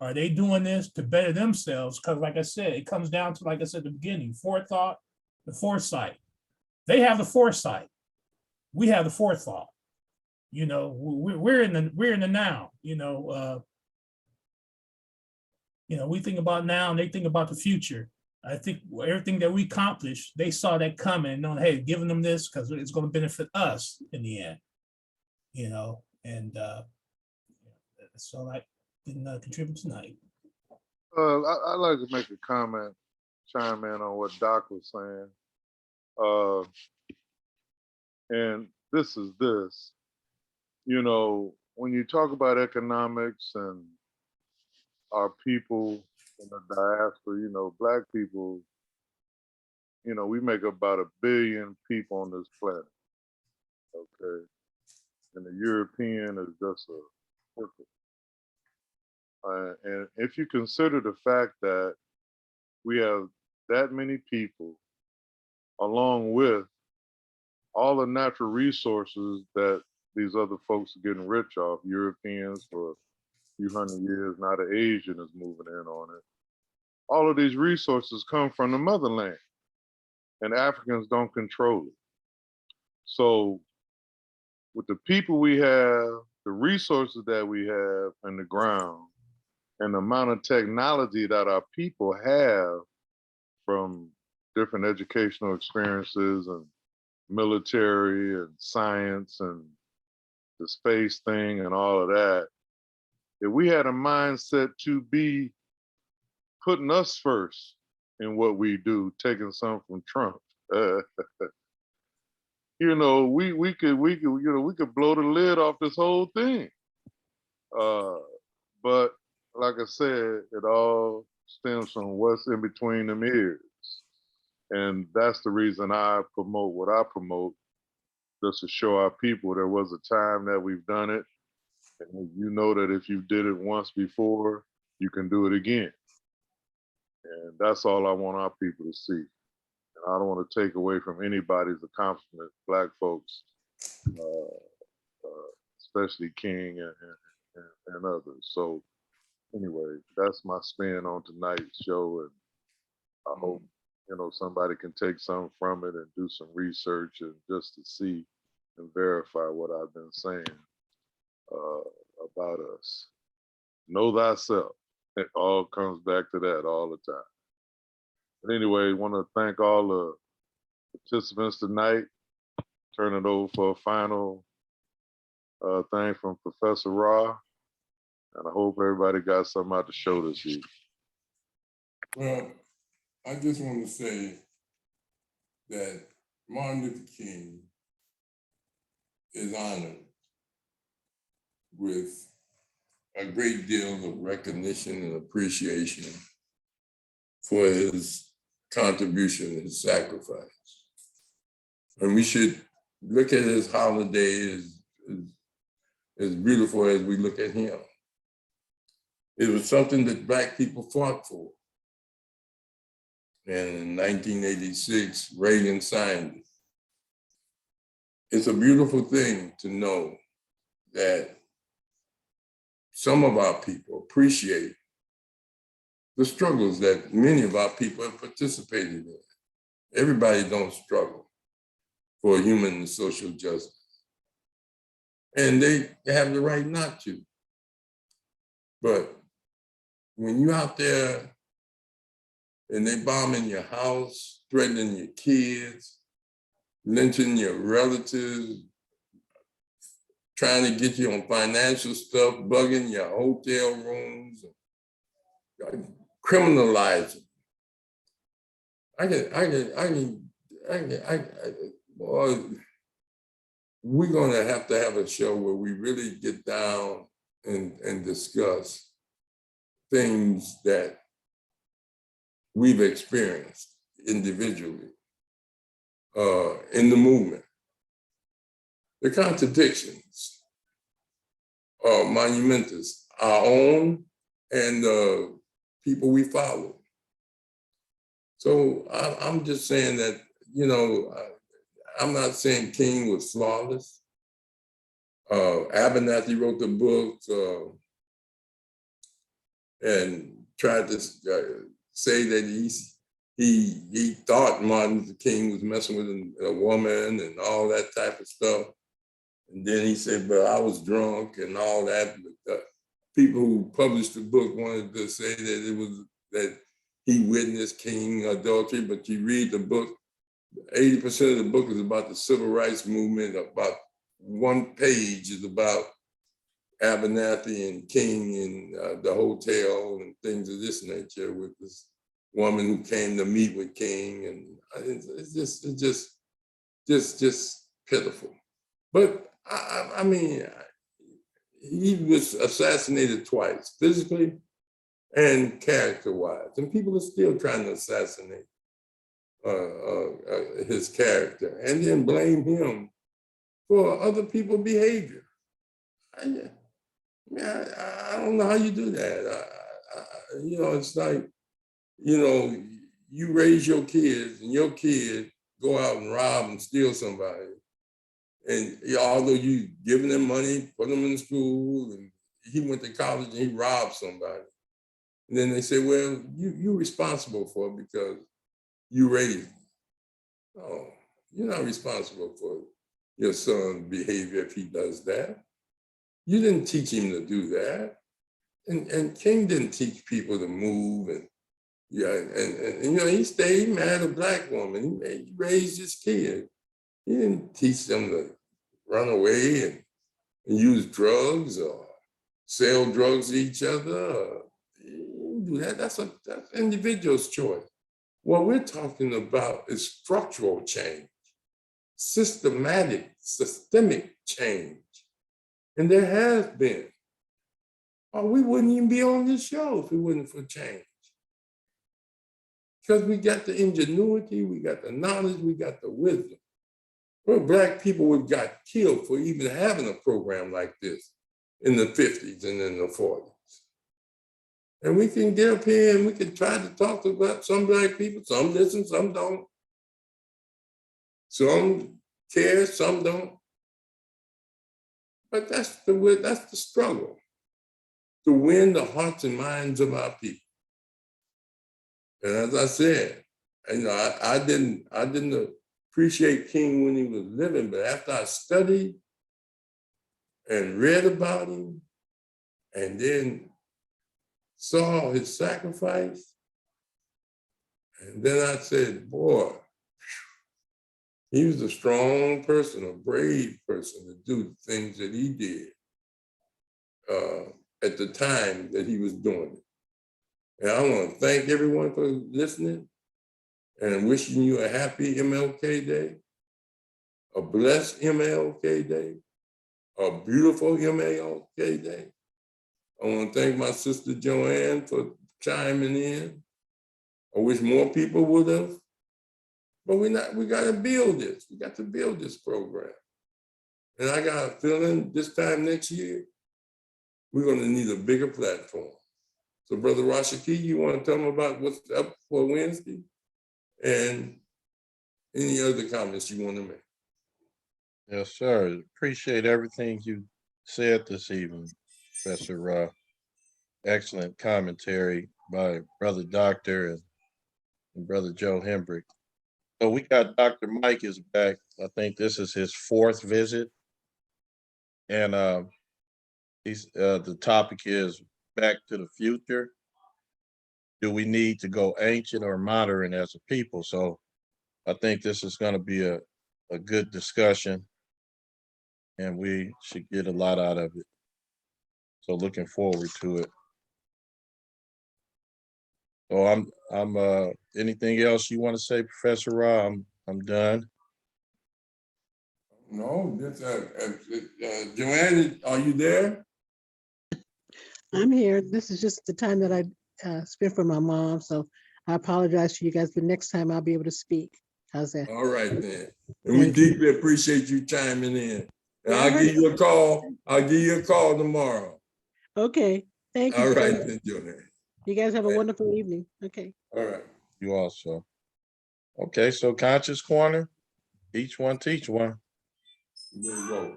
Are they doing this to better themselves? Because like I said, it comes down to, like I said at the beginning, forethought, the foresight. They have the foresight. We have the forethought. You know, we're in the now, you know, we think about now and they think about the future. I think everything that we accomplished, they saw that coming, knowing, hey, giving them this because it's going to benefit us in the end, you know, and so I didn't contribute tonight. I'd like to make a comment, chime in on what Doc was saying. And this is this, you know, when you talk about economics and our people in the diaspora, you know, Black people, you know, we make about 1 billion people on this planet, okay? And the European is just a trickle. And if you consider the fact that we have that many people, along with all the natural resources that these other folks are getting rich off, Europeans for a few hundred years, now the Asian is moving in on it. All of these resources come from the motherland, and Africans don't control it. So with the people we have, the resources that we have in the ground, and the amount of technology that our people have from different educational experiences and military and science and the space thing and all of that, if we had a mindset to be putting us first in what we do, taking some from Trump, you know, we could blow the lid off this whole thing. But like I said, it all stems from what's in between them ears. And that's the reason I promote what I promote, just to show our people there was a time that we've done it. And you know that if you did it once before, you can do it again. And that's all I want our people to see. And I don't want to take away from anybody's accomplishment, Black folks, especially King and others. So anyway, that's my spin on tonight's show. And I hope, you know, somebody can take something from it and do some research and just to see and verify what I've been saying about us. Know thyself. It all comes back to that all the time. But anyway, I want to thank all the participants tonight. Turn it over for a final thing from Professor Rahh. And I hope everybody got something out the show this week. Well, I just want to say that Martin Luther King is honored with a great deal of recognition and appreciation for his contribution and sacrifice. And we should look at his holiday as beautiful as we look at him. It was something that Black people fought for. And in 1986, Reagan signed it. It's a beautiful thing to know that some of our people appreciate the struggles that many of our people have participated in. Everybody don't struggle for human and social justice. And they have the right not to. But when you're out there and they bombing your house, threatening your kids, lynching your relatives, trying to get you on financial stuff, bugging your hotel rooms, criminalizing. Boy, we're gonna have to have a show where we really get down and discuss things that we've experienced individually in the movement. The contradictions are monumentous, our own and the people we follow. So I'm just saying that, you know, I'm not saying King was flawless. Abernathy wrote the book and tried to say that he thought Martin Luther King was messing with a woman and all that type of stuff. And then he said, but I was drunk and all that. But, people who published the book wanted to say that it was that he witnessed King adultery, but you read the book, 80% of the book is about the civil rights movement. About one page is about Abernathy and King and the hotel and things of this nature with this woman who came to meet with King, and it's just pitiful. But I mean, he was assassinated twice, physically and character-wise, and people are still trying to assassinate his character and then blame him for other people's behavior. I don't know how you do that. You know, it's like, you know, you raise your kids and your kid go out and rob and steal somebody. And although you giving them money, put them in school, and he went to college and he robbed somebody. And then they say, well, you're responsible for it because you raised him. No, you're not responsible for your son's behavior if he does that. You didn't teach him to do that. And King didn't teach people to move and you know, he married a Black woman. He raised his kid. He didn't teach them to run away and use drugs or sell drugs to each other. He didn't do that. That's individual's choice. What we're talking about is structural change, systemic change. And there has been. Or we wouldn't even be on this show if it wasn't for change. Because we got the ingenuity, we got the knowledge, we got the wisdom. Well, Black people would got killed for even having a program like this in the 50s and in the 40s. And we can get up here and we can try to talk about some Black people, some listen, some don't. Some care, some don't. But that's the struggle, to win the hearts and minds of our people. And as I said, you know, I didn't appreciate King when he was living, but after I studied and read about him and then saw his sacrifice, and then I said, boy, he was a strong person, a brave person to do the things that he did at the time that he was doing it. And I want to thank everyone for listening and wishing you a happy MLK Day, a blessed MLK Day, a beautiful MLK Day. I want to thank my sister Joanne for chiming in. I wish more people would have, but we got to build this. We got to build this program. And I got a feeling this time next year, we're going to need a bigger platform. So Brother Rashaki, you want to tell them about what's up for Wednesday? And any other comments you want to make? Yes, sir. Appreciate everything you said this evening, Professor Rahh. Excellent commentary by Brother Doctor and Brother Joe Hembrick. So we got Dr. Mike is back. I think this is his 4th visit. And the topic is Back to the Future. Do we need to go ancient or modern as a people? So I think this is going to be a good discussion, and we should get a lot out of it. So looking forward to it. So I'm anything else you want to say, Professor Rahh? I'm done. No, this, Joanne, are you there? I'm here. This is just the time that I spent for my mom, so I apologize to you guys, but next time I'll be able to speak. How's that? All right then. And we Thank you. deeply appreciate you chiming in. And Yeah, I I'll heard give you a call. I'll give you a call tomorrow. Okay, thank you All so right much. then, Joanne. You guys have a wonderful evening. Okay. All right. You also. Okay, so Conscious Corner, each one teach one. There you go.